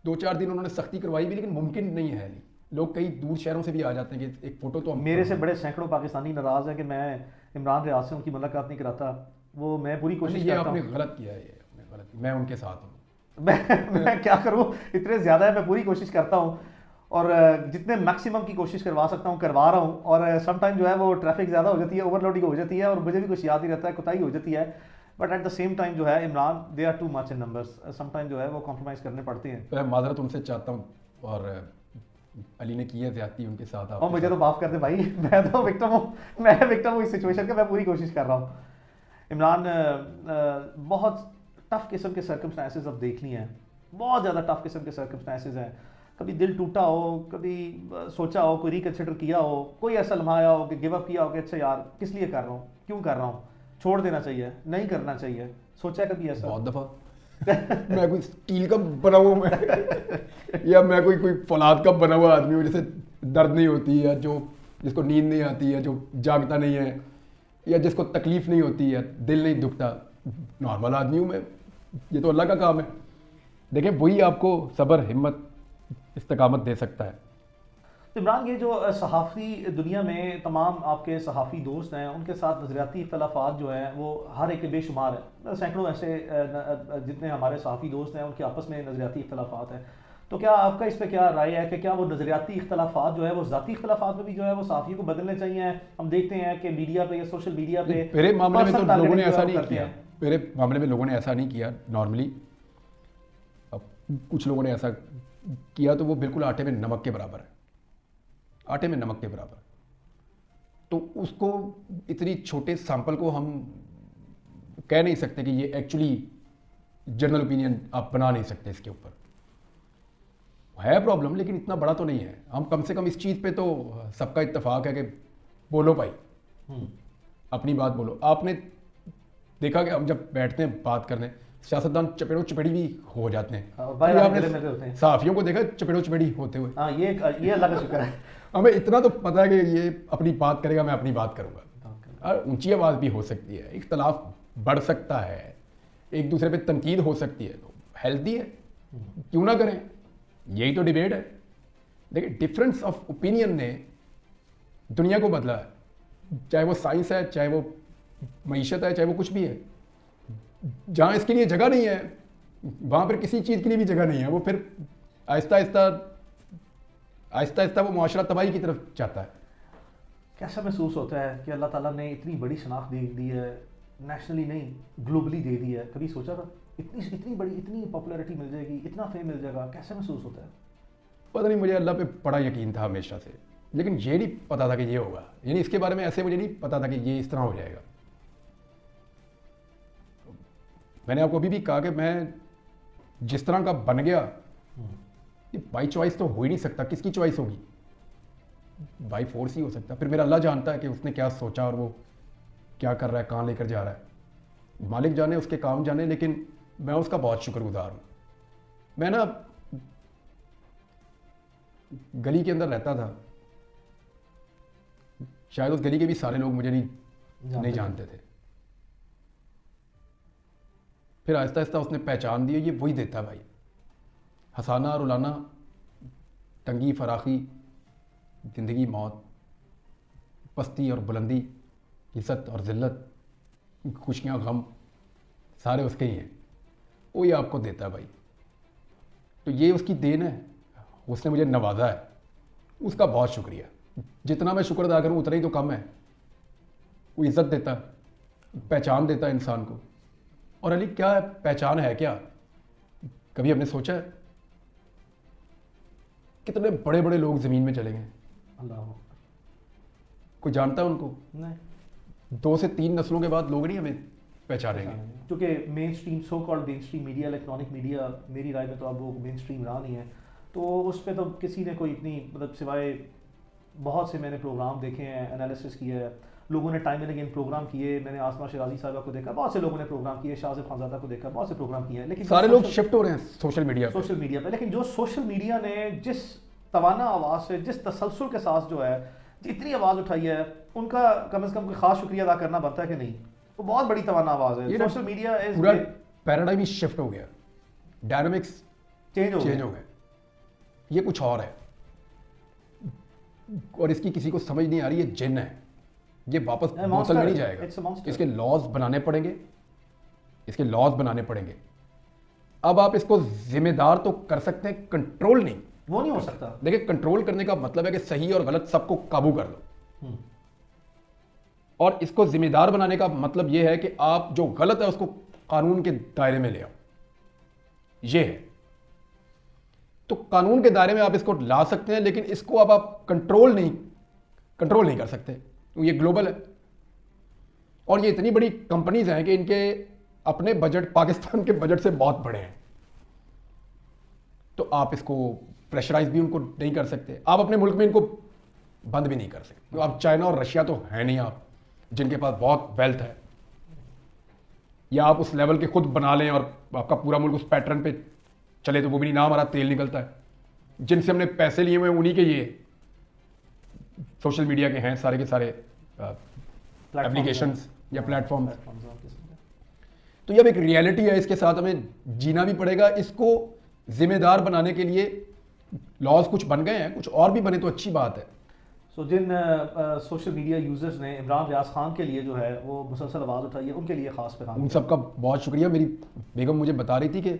2-4 दिन उन्होंने सख्ती करवाई भी, लेकिन मुमकिन नहीं है। नहीं, लोग कई दूर शहरों से भी आ जाते हैं कि एक फ़ोटो तो हम, मेरे से बड़े सैकड़ों पाकिस्तानी नाराज़ हैं कि मैं इमरान रियाज से उनकी मुलाकात नहीं कराता। वो मैं पूरी कोशिश ये करता आपने हूँ। गलत किया है, ये आपने गलत किया, मैं उनके साथ हूँ। मैं क्या करूँ, इतने ज़्यादा है, मैं पूरी कोशिश करता हूँ और जितने मैक्सिमम की कोशिश करवा सकता हूँ करवा रहा हूँ। और सम टाइम जो है वो ट्रैफिक ज़्यादा हो जाती है, ओवरलोडिंग हो जाती है और मुझे भी कुछ याद नहीं रहता है, कोताही हो जाती है। But at the same time जो है Imran, they are too much in numbers, some time जो है वो कॉम्प्रोमाइज़ करने पड़ते हैं। मैं माजरत उनसे चाहता हूँ, और अली ने की है ज़्यादती उनके साथ। और मुझे तो माफ़ कर दे भाई, मैं तो विक्टिम हूँ, मैं विक्टिम हूँ इस सिचुएशन का, मैं पूरी कोशिश कर रहा हूँ। इमरान, बहुत टफ किस्म के सर्कमस्टांसेस अब देख लिए हैं, बहुत ज़्यादा टफ किस्म के सर्कमस्टांसेस हैं। कभी दिल टूटा हो, कभी सोचा हो, कोई रिकन्सिडर किया हो, कोई ऐसा लम्हा आया हो कि गिव अप किया हो कि अच्छा यार किस लिए कर रहा हूँ, क्यों कर रहा हूँ, छोड़ देना चाहिए, नहीं करना चाहिए, सोचा कभी ऐसा? बहुत दफ़ा। मैं कोई स्टील का बना हुआ मैं या मैं कोई फौलाद का बना हुआ आदमी हूँ, जैसे दर्द नहीं होती, या जो जिसको नींद नहीं आती, या जो जागता नहीं है, या जिसको तकलीफ नहीं होती है, दिल नहीं दुखता, नॉर्मल आदमी हूँ मैं। ये तो अल्लाह का काम है। देखें वही आपको सब्र, हिम्मत, इस्तकामत दे सकता है। तो इमरान, ये जो सहाफ़ी दुनिया में तमाम आपके सहाफ़ी दोस्त हैं, उनके साथ नज़रियाती इख्तलाफात जो हैं वो हर एक के बेशुमार है। सैकड़ों ऐसे जितने हमारे सहाफ़ी दोस्त हैं उनके आपस में नज़रियाती इख्तलाफात हैं। तो क्या आपका इस पर क्या राय है कि क्या वो नज़रियाती इख्तलाफात जो है वो ज़ाती इख्तलाफात में भी जो है वो सहाफ़ी को बदलने चाहिए? हम देखते हैं कि मीडिया पे या सोशल मीडिया पे मेरे मामले में तो पर्सनल लोगों ने टारगेटिंग ऐसा जो नहीं करते किया, हैं। मेरे मामले में लोगों ने ऐसा नहीं किया नॉर्मली। अब कुछ लोगों ने ऐसा किया तो वो बिल्कुल आटे में नमक के बराबर है, आटे में नमक के बराबर। तो उसको इतनी छोटे सैंपल को हम कह नहीं सकते कि ये एक्चुअली जनरल ओपिनियन आप बना नहीं सकते इसके ऊपर। है प्रॉब्लम, लेकिन इतना बड़ा तो नहीं है। हम कम से कम इस चीज़ पे तो सबका इत्तेफाक है कि बोलो भाई, अपनी बात बोलो। आपने देखा कि हम जब बैठते हैं बात करने, सियासतदान चपेड़ो चपेड़ी भी हो जाते हैं। भाई कभी गले मिलते होते आपने हैं। सहाफियों को देखा चपेड़ो चपेड़ी होते हुए? हाँ, ये अल्लाह का शुक्र है। हमें इतना तो पता है कि ये अपनी बात करेगा, मैं अपनी बात करूंगा। और ऊंची आवाज़ भी हो सकती है, इख्तलाफ बढ़ सकता है, एक दूसरे पे तनकीद हो सकती है, तो हेल्दी है, क्यों ना करें। यही तो डिबेट है। देखिए, डिफरेंस ऑफ ओपिनियन ने दुनिया को बदला है, चाहे वो साइंस है, चाहे वो मईशत है, चाहे वो कुछ भी है। जहाँ इसके लिए जगह नहीं है, वहाँ पर किसी चीज़ के लिए भी जगह नहीं है। वो फिर आहिस्ता आहिस्ता वो मुआशरा तबाही की तरफ जाता है। कैसा महसूस होता है कि अल्लाह ताला ने इतनी बड़ी शनाख्त दे दी है, नेशनली नहीं ग्लोबली दे दी है? कभी सोचा था इतनी बड़ी, इतनी पॉपुलैरिटी मिल जाएगी, इतना फेम मिल जाएगा? कैसा महसूस होता है? पता नहीं, मुझे अल्लाह पे बड़ा यकीन था हमेशा से, लेकिन ये नहीं पता था कि ये होगा। यानी इसके बारे में ऐसे मुझे नहीं पता था कि ये इस तरह हो जाएगा। मैंने आपको अभी भी कहा कि मैं जिस तरह का बन गया, ये बाई चॉइस तो हो ही नहीं सकता। किसकी चॉइस होगी? बाई फोर्स ही हो सकता। फिर मेरा अल्लाह जानता है कि उसने क्या सोचा और वो क्या कर रहा है, कहाँ लेकर जा रहा है। मालिक जाने, उसके काम जाने, लेकिन मैं उसका बहुत शुक्रगुजार हूँ। मैं ना गली के अंदर रहता था, शायद उस गली के भी सारे लोग मुझे नहीं जानते थे। फिर आहिस्ता आहिस्ता उसने पहचान दी, ये वही देता भाई। हंसाना और रुलाना, तंगी फराखी, ज़िंदगी मौत, पस्ती और बुलंदी, इज़्ज़त और ज़िल्लत, खुशियाँ गम, सारे उसके ही हैं। वो ये आपको देता है भाई। तो ये उसकी देन है, उसने मुझे नवाजा है, उसका बहुत शुक्रिया। जितना मैं शुक्र अदा करूँ उतना ही तो कम है। वो इज़्ज़त देता, पहचान देता इंसान को। और अली, क्या है पहचान, है क्या? कभी हमने सोचा है? कितने बड़े बड़े लोग ज़मीन में चले गए, अल्लाह कोई जानता है उनको? नहीं। 2 से 3 नस्लों के बाद लोग नहीं हमें पहचानेंगे। क्योंकि main stream, so called main stream media, electronic media, मेरी राय में तो अब वो मेन स्ट्रीम रहा नहीं है। तो उस पर तो किसी ने कोई इतनी, मतलब सिवाय बहुत से मैंने प्रोग्राम देखे हैं, एनालिसिस किया है, लोगों ने टाइम एंड अगेन प्रोग्राम किए। मैंने आसमा शिराजी साहबा को देखा, बहुत से लोगों ने प्रोग्राम किए, शाहज़ेब खानज़ादा को देखा, बहुत से प्रोग्राम किए हैं। लेकिन सारे लोग शिफ्ट हो रहे हैं सोशल मीडिया पे। लेकिन जो सोशल मीडिया ने जिस तवाना आवाज़ से, जिस तसलसल के साथ जो है जितनी आवाज़ उठाई है, उनका कम से कम कोई खास शुक्रिया अदा करना बनता है कि नहीं? वो बहुत बड़ी तवाना आवाज़ है। सोशल मीडिया पूरा पैराडाइम ही शिफ्ट हो गया, डायनामिक्स चेंज हो गए। ये कुछ और है, और इसकी किसी को समझ नहीं आ रही। ये जिन है, ये वापस बोतल में नहीं जाएगा। इसके लॉज बनाने पड़ेंगे। अब आप इसको जिम्मेदार तो कर सकते हैं, कंट्रोल नहीं। वो नहीं हो सकता। देखिए, कंट्रोल करने का मतलब है कि सही और गलत सबको काबू कर लो, और इसको जिम्मेदार बनाने का मतलब यह है कि आप जो गलत है उसको कानून के दायरे में ले आओ। यह है, तो कानून के दायरे में आप इसको ला सकते हैं, लेकिन इसको अब आप कंट्रोल नहीं कर सकते। ये ग्लोबल है, और ये इतनी बड़ी कंपनीज हैं कि इनके अपने बजट पाकिस्तान के बजट से बहुत बड़े हैं। तो आप इसको प्रेशराइज भी उनको नहीं कर सकते, आप अपने मुल्क में इनको बंद भी नहीं कर सकते। तो आप चाइना और रशिया तो है नहीं, आप जिनके पास बहुत वेल्थ है, या आप उस लेवल के खुद बना लें और आपका पूरा मुल्क उस पैटर्न पे चले, तो वो भी नहीं ना हमारा तेल निकलता है। जिनसे हमने पैसे लिए हुए हैं उन्हीं के ये सोशल मीडिया के हैं सारे के सारे एप्लीकेशंस या प्लेटफॉर्म्स। तो ये अब एक रियलिटी है, इसके साथ हमें जीना भी पड़ेगा। इसको जिम्मेदार बनाने के लिए लॉज कुछ बन गए हैं, कुछ और भी बने तो अच्छी बात है। सो जिन सोशल मीडिया यूजर्स ने इमरान रियाज खान के लिए जो है वो मुसलसल आवाज़ उठाई है, उनके लिए खास पैगाम। उन सबका बहुत शुक्रिया। मेरी बेगम मुझे बता रही थी कि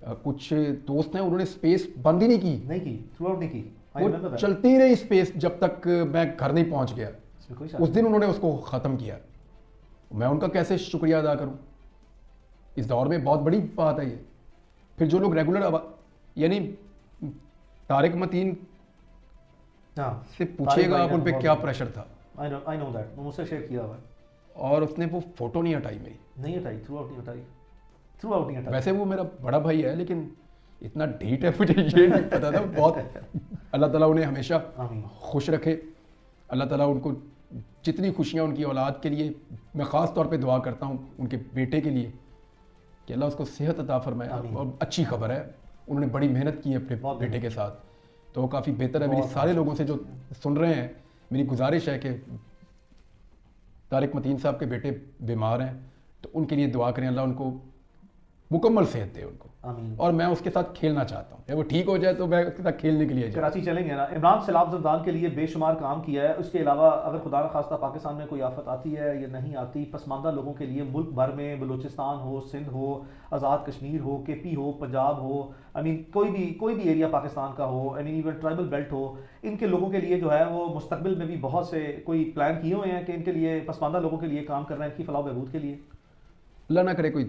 कुछ दोस्त हैं, उन्होंने स्पेस बंद ही नहीं की, थ्रू आउट नहीं की, वो चलती रही स्पेस जब तक मैं घर नहीं पहुंच गया। उस दिन उन्होंने उसको ख़त्म किया। मैं उनका कैसे शुक्रिया अदा करूं? इस दौर में बहुत बड़ी बात है ये। फिर जो लोग रेगुलर, यानी तारिक मतीन से पूछिएगा आप उन पे क्या प्रेशर था। आई नो दैट, मुझसे शेयर किया हुआ है। और उसने वो फ़ोटो नहीं हटाई मेरी। नहीं हटाई, थ्रू आउट नहीं हटाई, थ्रू आउट नहीं हटाई। वैसे वो मेरा बड़ा भाई है, लेकिन इतना ढीठ है मुझे ये नहीं पता था। बहुत अल्लाह ताला उन्हें हमेशा आमीन। खुश रखे। अल्लाह ताला उनको जितनी खुशियाँ उनकी औलाद के लिए, मैं ख़ास तौर पे दुआ करता हूँ उनके बेटे के लिए कि अल्लाह उसको सेहत अता फरमाए। आमीन। और अच्छी खबर है, उन्होंने बड़ी मेहनत की है अपने बहुत बेटे के साथ, तो वो काफ़ी बेहतर है। मेरी बहुत सारे अच्छा। लोगों से जो सुन रहे हैं, मेरी गुजारिश है कि तारिक मतीन साहब के बेटे बीमार हैं, तो उनके लिए दुआ करें, अल्लाह उनको मुकम्मल सेहत दे उनको। आमीन। और मैं उसके साथ खेलना चाहता हूँ, वो ठीक हो जाए तो मैं उसके साथ खेलने के लिए जाऊँ। कराची चलेंगे ना। इमरान सैलाब जरदान के लिए बेशुमार काम किया है, उसके अलावा अगर खुदा न खास्ता पाकिस्तान में कोई आफत आती है या नहीं आती, पसमानदा लोगों के लिए मुल्क भर में, बलूचिस्तान हो, सिंध हो, आज़ाद कश्मीर हो, KP हो, पंजाब हो, आई मीन कोई भी एरिया पाकिस्तान का हो, I mean even tribal belt हो, इनके लोगों के लिए जो है वो मुस्तकबिल में भी बहुत से कोई प्लान किए हुए हैं कि इनके लिए, पसमानदा लोगों के लिए काम कर रहे हैं इनकी फलाह बहबूद के लिए। अल्लाह ना करे कोई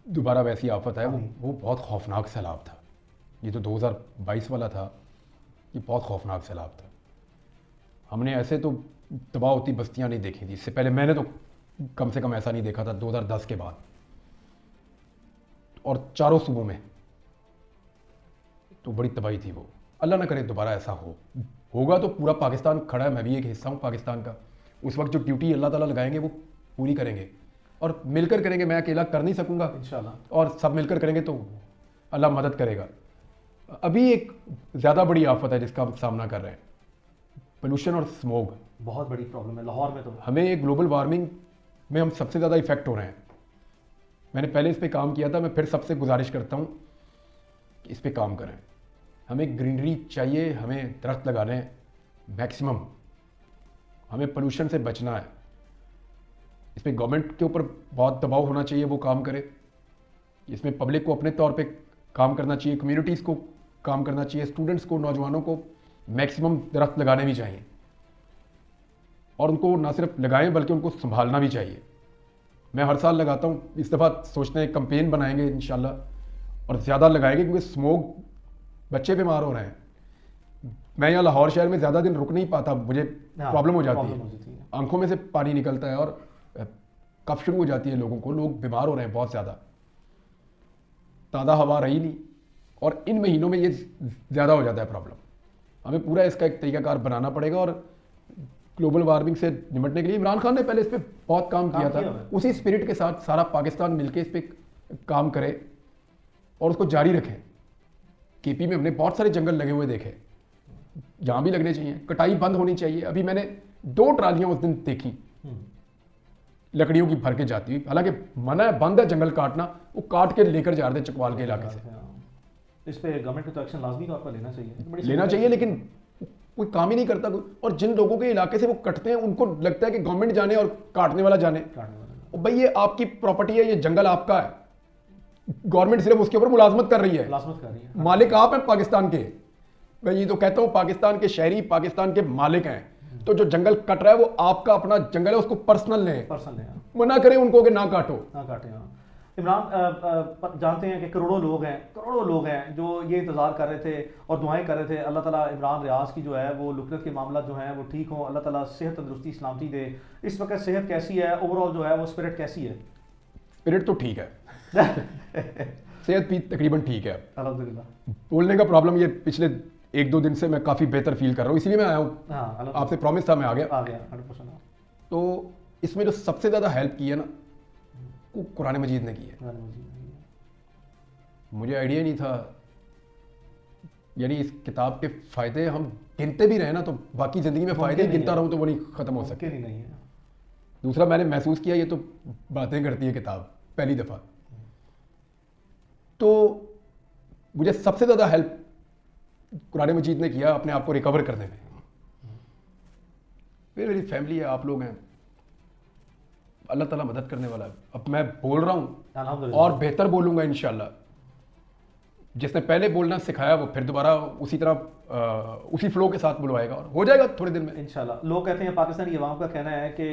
दोबारा वैसी आफत है। आमीन। वो बहुत खौफनाक सैलाब था। ये तो 2022 वाला था, ये बहुत खौफनाक सैलाब था। हमने ऐसे तो तबाह होती बस्तियां नहीं देखी थी इससे पहले। मैंने तो कम से कम ऐसा नहीं देखा था 2010 के बाद, और चारों सूबों में तो बड़ी तबाही थी वो। अल्लाह ना करे दोबारा ऐसा होगा तो पूरा पाकिस्तान खड़ा है, मैं भी एक हिस्सा हूँ पाकिस्तान का। उस वक्त जो ड्यूटी अल्लाह ताला लगाएंगे वो पूरी करेंगे, और मिलकर करेंगे। मैं अकेला कर नहीं सकूंगा, इंशाल्लाह, और सब मिलकर करेंगे तो अल्लाह मदद करेगा। अभी एक ज़्यादा बड़ी आफत है जिसका हम सामना कर रहे हैं, पोल्यूशन और स्मोग। बहुत बड़ी प्रॉब्लम है लाहौर में तो। हमें ग्लोबल वार्मिंग में हम सबसे ज़्यादा इफेक्ट हो रहे हैं। मैंने पहले इस पे काम किया था, मैं फिर सबसे गुजारिश करता हूँ कि इस पे काम करें। हमें ग्रीनरी चाहिए, हमें दरख्त लगाने हैं मैक्सिमम, हमें पोल्यूशन से बचना है। इस पर गवर्नमेंट के ऊपर बहुत दबाव होना चाहिए, वो काम करे। इसमें पब्लिक को अपने तौर पे काम करना चाहिए, कम्युनिटीज़ को काम करना चाहिए, स्टूडेंट्स को, नौजवानों को मैक्सिमम दरख्त लगाने भी चाहिए, और उनको ना सिर्फ लगाएं बल्कि उनको संभालना भी चाहिए। मैं हर साल लगाता हूँ, इस दफ़ा सोचते हैं कैंपेन बनाएंगे इंशाल्लाह, और ज़्यादा लगाएंगे, क्योंकि स्मोक, बच्चे बीमार हो रहे हैं। मैं यहाँ लाहौर शहर में ज़्यादा दिन रुक नहीं पाता, मुझे प्रॉब्लम हो जाती है, आंखों में से पानी निकलता है और कफ शुरू हो जाती है लोगों को, लोग बीमार हो रहे हैं बहुत ज़्यादा। ताज़ा हवा रही नहीं, और इन महीनों में ये ज़्यादा हो जाता है प्रॉब्लम। हमें पूरा इसका एक तरीकाकार बनाना पड़ेगा, और ग्लोबल वार्मिंग से निपटने के लिए इमरान खान ने पहले इस पर बहुत काम किया था। उसी स्पिरिट के साथ सारा पाकिस्तान मिलकर इस पर काम करे और उसको जारी रखें। KP में हमने बहुत सारे जंगल लगे हुए देखे, यहाँ भी लगने चाहिए, कटाई बंद होनी चाहिए। अभी मैंने 2 ट्रालियाँ उस दिन देखी लकड़ियों की भर के जाती हुई, हालांकि मना है, बंद है जंगल काटना, वो काट के लेकर जा रहे थे चकवाल के इलाके से। इस पे गवर्नमेंट को तो एक्शन लाजमी तौर पर लेना चाहिए, लेकिन कोई काम ही नहीं करता कोई। और जिन लोगों के इलाके से वो कटते हैं, उनको लगता है कि गवर्नमेंट जाने और काटने वाला जाने। और भाई ये आपकी प्रॉपर्टी है, ये जंगल आपका है, गवर्नमेंट सिर्फ उसके ऊपर मुलाजमत कर रही है। मालिक आप हैं पाकिस्तान के। मैं ये तो कहता हूँ पाकिस्तान के शहरी पाकिस्तान के मालिक हैं, तो जो जंगल कट रहा है वो आपका अपना जंगल है, उसको पर्सनल लें, मना करें उनको कि ना काटो, ना काटें। इमरान, जानते हैं कि करोड़ों लोग हैं जो ये इंतज़ार कर रहे थे और दुआएं कर रहे थे, अल्लाह ताला इमरान रियाज की जो है वो लुकनत के मामला जो है वो ठीक हो, अल्लाह ताला सेहत तंदुरुस्ती सलामती दे। इस वक्त सेहत कैसी है, ओवरऑल जो है वो स्पिरिट कैसी है? स्पिरिट तो ठीक है सेहत भी तकरीबन ठीक है अल्हम्दुलिल्लाह। बोलने का प्रॉब्लम ये पिछले 1-2 दिन से मैं काफ़ी बेहतर फील कर रहा हूँ, इसलिए मैं आया हूँ। हाँ, आपसे प्रॉमिस था, मैं आ गया 100%। तो इसमें जो सबसे ज़्यादा हेल्प की है ना, वो कुरान मजीद ने की है। मुझे आइडिया नहीं था, यानी इस किताब के फ़ायदे हम गिनते भी रहे ना, तो बाकी ज़िंदगी में फ़ायदे ही गिनता रहूँ तो वो नहीं ख़त्म हो सकते। नहीं है। दूसरा, मैंने महसूस किया ये तो बातें करती है किताब पहली दफ़ा। तो मुझे सबसे ज़्यादा हेल्प कुरान मजीद ने किया अपने आप को रिकवर करने में। फिर मेरी फैमिली है, आप लोग हैं, अल्लाह ताला मदद करने वाला है। अब मैं बोल रहा हूँ और बेहतर बोलूँगा इंशाल्लाह। जिसने पहले बोलना सिखाया वो फिर दोबारा उसी तरह उसी फ्लो के साथ बुलवाएगा और हो जाएगा थोड़े दिन में इंशाल्लाह। लोग कहते हैं, पाकिस्तानी अवाम का कहना है कि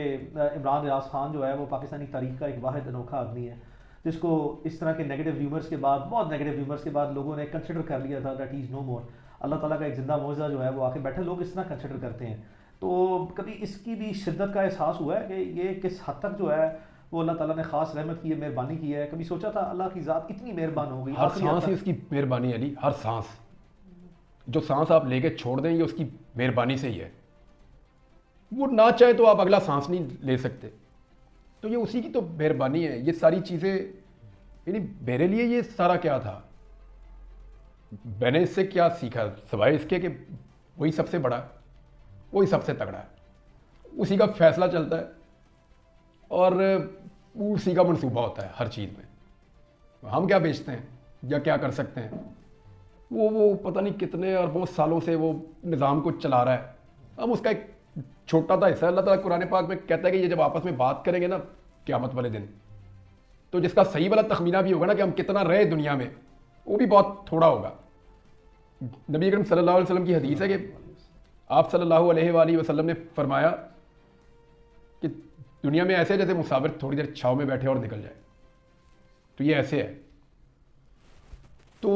इमरान रियाज खान जो है वो पाकिस्तानी तारीख का एक वाहिद अनोखा आदमी है, जिसको इस तरह के नेगेटिव र्यूमर्स के बाद, बहुत नेगेटिव र्यूमर्स के बाद लोगों ने कंसिडर कर लिया था दैट इज़ नो मोर। अल्लाह ताला का एक जिंदा मौजज़ा जो है वो आके बैठे, लोग इस तरह कंसिडर करते हैं। तो कभी इसकी भी शिद्दत का एहसास हुआ है कि ये किस हद तक जो है वो अल्लाह ताला ने ख़ास रहमत की है, मेहरबानी की है? कभी सोचा था अल्लाह की ज़ात इतनी मेहरबान हो गई? हर आखिरी हद सांस ही तक? उसकी मेहरबानी है अली, हर सांस। जो सांस आप लेके छोड़ दें ये उसकी मेहरबानी से ही है। वो ना चाहे तो आप अगला सांस नहीं ले सकते, तो ये उसी की तो मेहरबानी है। ये सारी चीज़ें यानी मेरे लिए ये सारा क्या था, मैंने इससे क्या सीखा सिवाय इसके कि वही सबसे बड़ा है, वही सबसे तगड़ा है, उसी का फैसला चलता है और उसी का मंसूबा होता है हर चीज़ में। हम क्या बेचते हैं या क्या कर सकते हैं, वो पता नहीं कितने अरबों सालों से वो निज़ाम को चला रहा है, हम उसका एक छोटा सा हिस्सा। अल्लाह ताला कुरान पाक में कहता है कि ये जब आपस में बात करेंगे ना क़यामत वाले दिन, तो जिसका सही वाला तखमीना भी होगा ना कि हम कितना रहे दुनिया में, वो भी बहुत थोड़ा होगा। नबी करीम सल्लल्लाहु अलैहि वसल्लम की हदीस है कि आप सल्लल्लाहु अलैहि वसल्लम ने फरमाया कि दुनिया में ऐसे जैसे मुसाफिर थोड़ी देर छाँव में बैठे और निकल जाए, तो ये ऐसे है। तो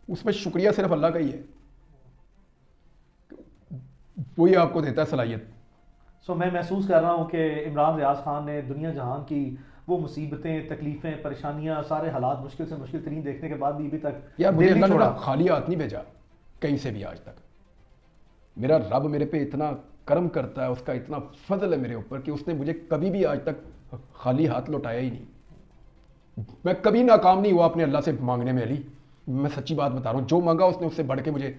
उसमें शुक्रिया सिर्फ अल्लाह का ही है, वही आपको देता है सलाहियत। सो मैं महसूस कर रहा हूँ कि इमरान रियाज खान ने दुनिया जहान की वो मुसीबतें, तकलीफ़ें, परेशानियाँ, सारे हालात मुश्किल से मुश्किल तरीन देखने के बाद भी अभी तक यार मुझे दिल नहीं अल्लाह ने छोड़ा। खाली हाथ नहीं भेजा कहीं से भी आज तक। मेरा रब मेरे पे इतना करम करता है, उसका इतना फजल है मेरे ऊपर कि उसने मुझे कभी भी आज तक खाली हाथ लौटाया ही नहीं। मैं कभी नाकाम नहीं हुआ अपने अल्लाह से मांगने में अली, मैं सच्ची बात बता रहा हूँ। जो मांगा उसने उससे बढ़ के मुझे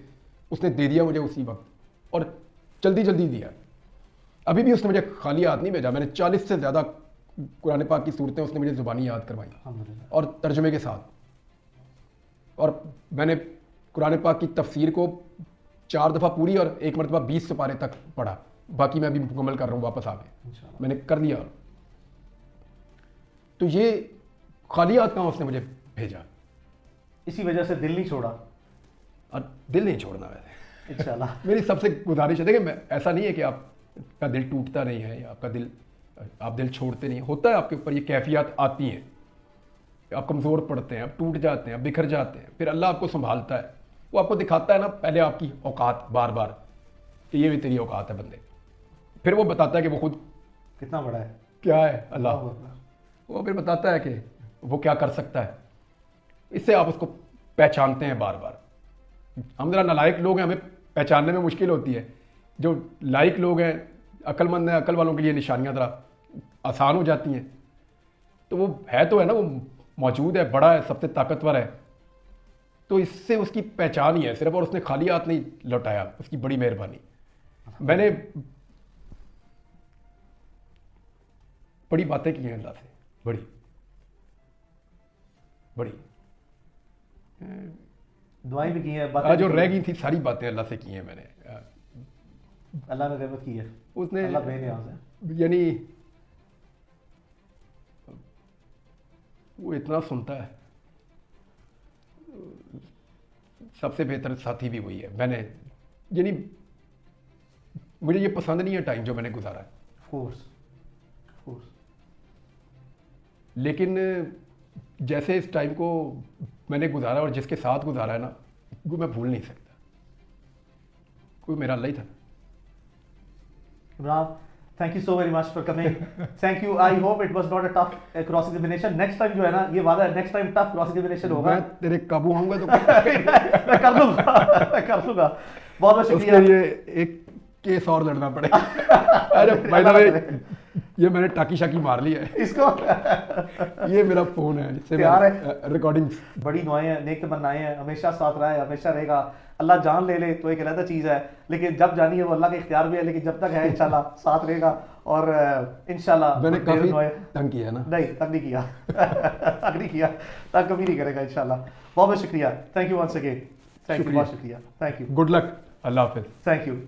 उसने दे दिया मुझे उसी वक्त, और जल्दी जल्दी दिया। अभी भी उसने मुझे खाली हाथ नहीं भेजा। मैंने 40 से ज़्यादा कुरान पाक की सूरतें उसने मुझे ज़ुबानी याद करवाई अल्हम्दुलिल्लाह। और तर्जुमे के साथ। और मैंने कुरान पाक की तफसीर को 4 दफ़ा पूरी और 1 मरतबा 20 सुपारे तक पढ़ा। बाकी मैं अभी मुकम्मल कर रहा हूँ वापस आके, इंशाअल्लाह। मैंने कर लिया। तो ये खाली हाथ कहाँ उसने मुझे भेजा, इसी वजह से दिल नहीं छोड़ा और दिल नहीं छोड़ना वैसे। इंशाअल्लाह। मेरी सबसे गुजारिश है, देखिए मैं ऐसा नहीं है कि आपका दिल टूटता नहीं है या आपका दिल आप दिल छोड़ते नहीं, होता है आपके ऊपर ये कैफियत आती हैं, आप कमज़ोर पड़ते हैं, आप टूट जाते हैं, आप बिखर जाते हैं, फिर अल्लाह आपको संभालता है। वो आपको दिखाता है ना पहले आपकी औकात बार बार कि ये भी तेरी औकात है बंदे, फिर वो बताता है कि वो खुद कितना बड़ा है क्या है अल्लाह, अल्लाहू अकबर। वो फिर बताता है कि वो क्या कर सकता है। इससे आप उसको पहचानते हैं बार बार। हम ज़रा नालायक लोग हैं, हमें पहचानने में मुश्किल होती है। जो लायक लोग हैं, अक्लमंद हैं, अक्ल वालों के लिए निशानियाँ ज़रा आसान हो जाती हैं। तो वो है तो है ना, वो मौजूद है, बड़ा है, सबसे ताकतवर है, तो इससे उसकी पहचान ही है सिर्फ, और उसने खाली हाथ नहीं लौटाया, उसकी बड़ी मेहरबानी। मैंने बड़ी बातें की हैं अल्लाह से, बड़ी बड़ी दुआएं भी की हैं, आज जो रह गई थी सारी बातें अल्लाह से की हैं मैंने। अल्लाह ने रहमत की है, उसने अल्लाह बेनियाज है। यानी वो इतना सुनता है, सबसे बेहतर साथी भी वही है। मैंने यानी मुझे ये पसंद नहीं है टाइम जो मैंने गुजारा है, ऑफ कोर्स। लेकिन जैसे इस टाइम को मैंने गुजारा और जिसके साथ गुजारा है ना, वो मैं भूल नहीं सकता। कोई मेरा अल्लाह ही था। Imran, thank you so very much for coming. Thank you. I hope it was not a tough cross examination. Next time जो है ना, ये वादा है, next time tough cross examination होगा। मैं तेरे काबू आऊंगा तो मैं कर लूंगा, मैं कर लूंगा। बहुत बहुत उसके शुक्रिया। लिए एक केस और लड़ना पड़ेगा। अरे भाई साहब, ये मैंने टाकी शाकी मार ली है। इसको ये मेरा फोन है जिससे प्यार मैं रिकॉर्डिंग्स। बड़ी दुआएं हैं, नेक तमन्नाएं हैं, हमेशा साथ रहा है, हमेशा रहेगा। अल्लाह जान ले ले तो एक अलग चीज़ है, लेकिन जब जानी है वो अल्लाह का इख्तियार भी है, लेकिन जब तक है इंशाल्लाह साथ रहेगा। और इंशाल्लाह मैंने ढेर काफी दुआएं। तंग किया ना। नहीं, तंग नहीं किया। तंग नहीं किया, तंग कभी नहीं करेगा इंशाल्लाह। बहुत बहुत शुक्रिया। Thank you once again. Thank you, बहुत शुक्रिया। थैंक यू, गुड लक, अल्लाह हाफिज। Thank you.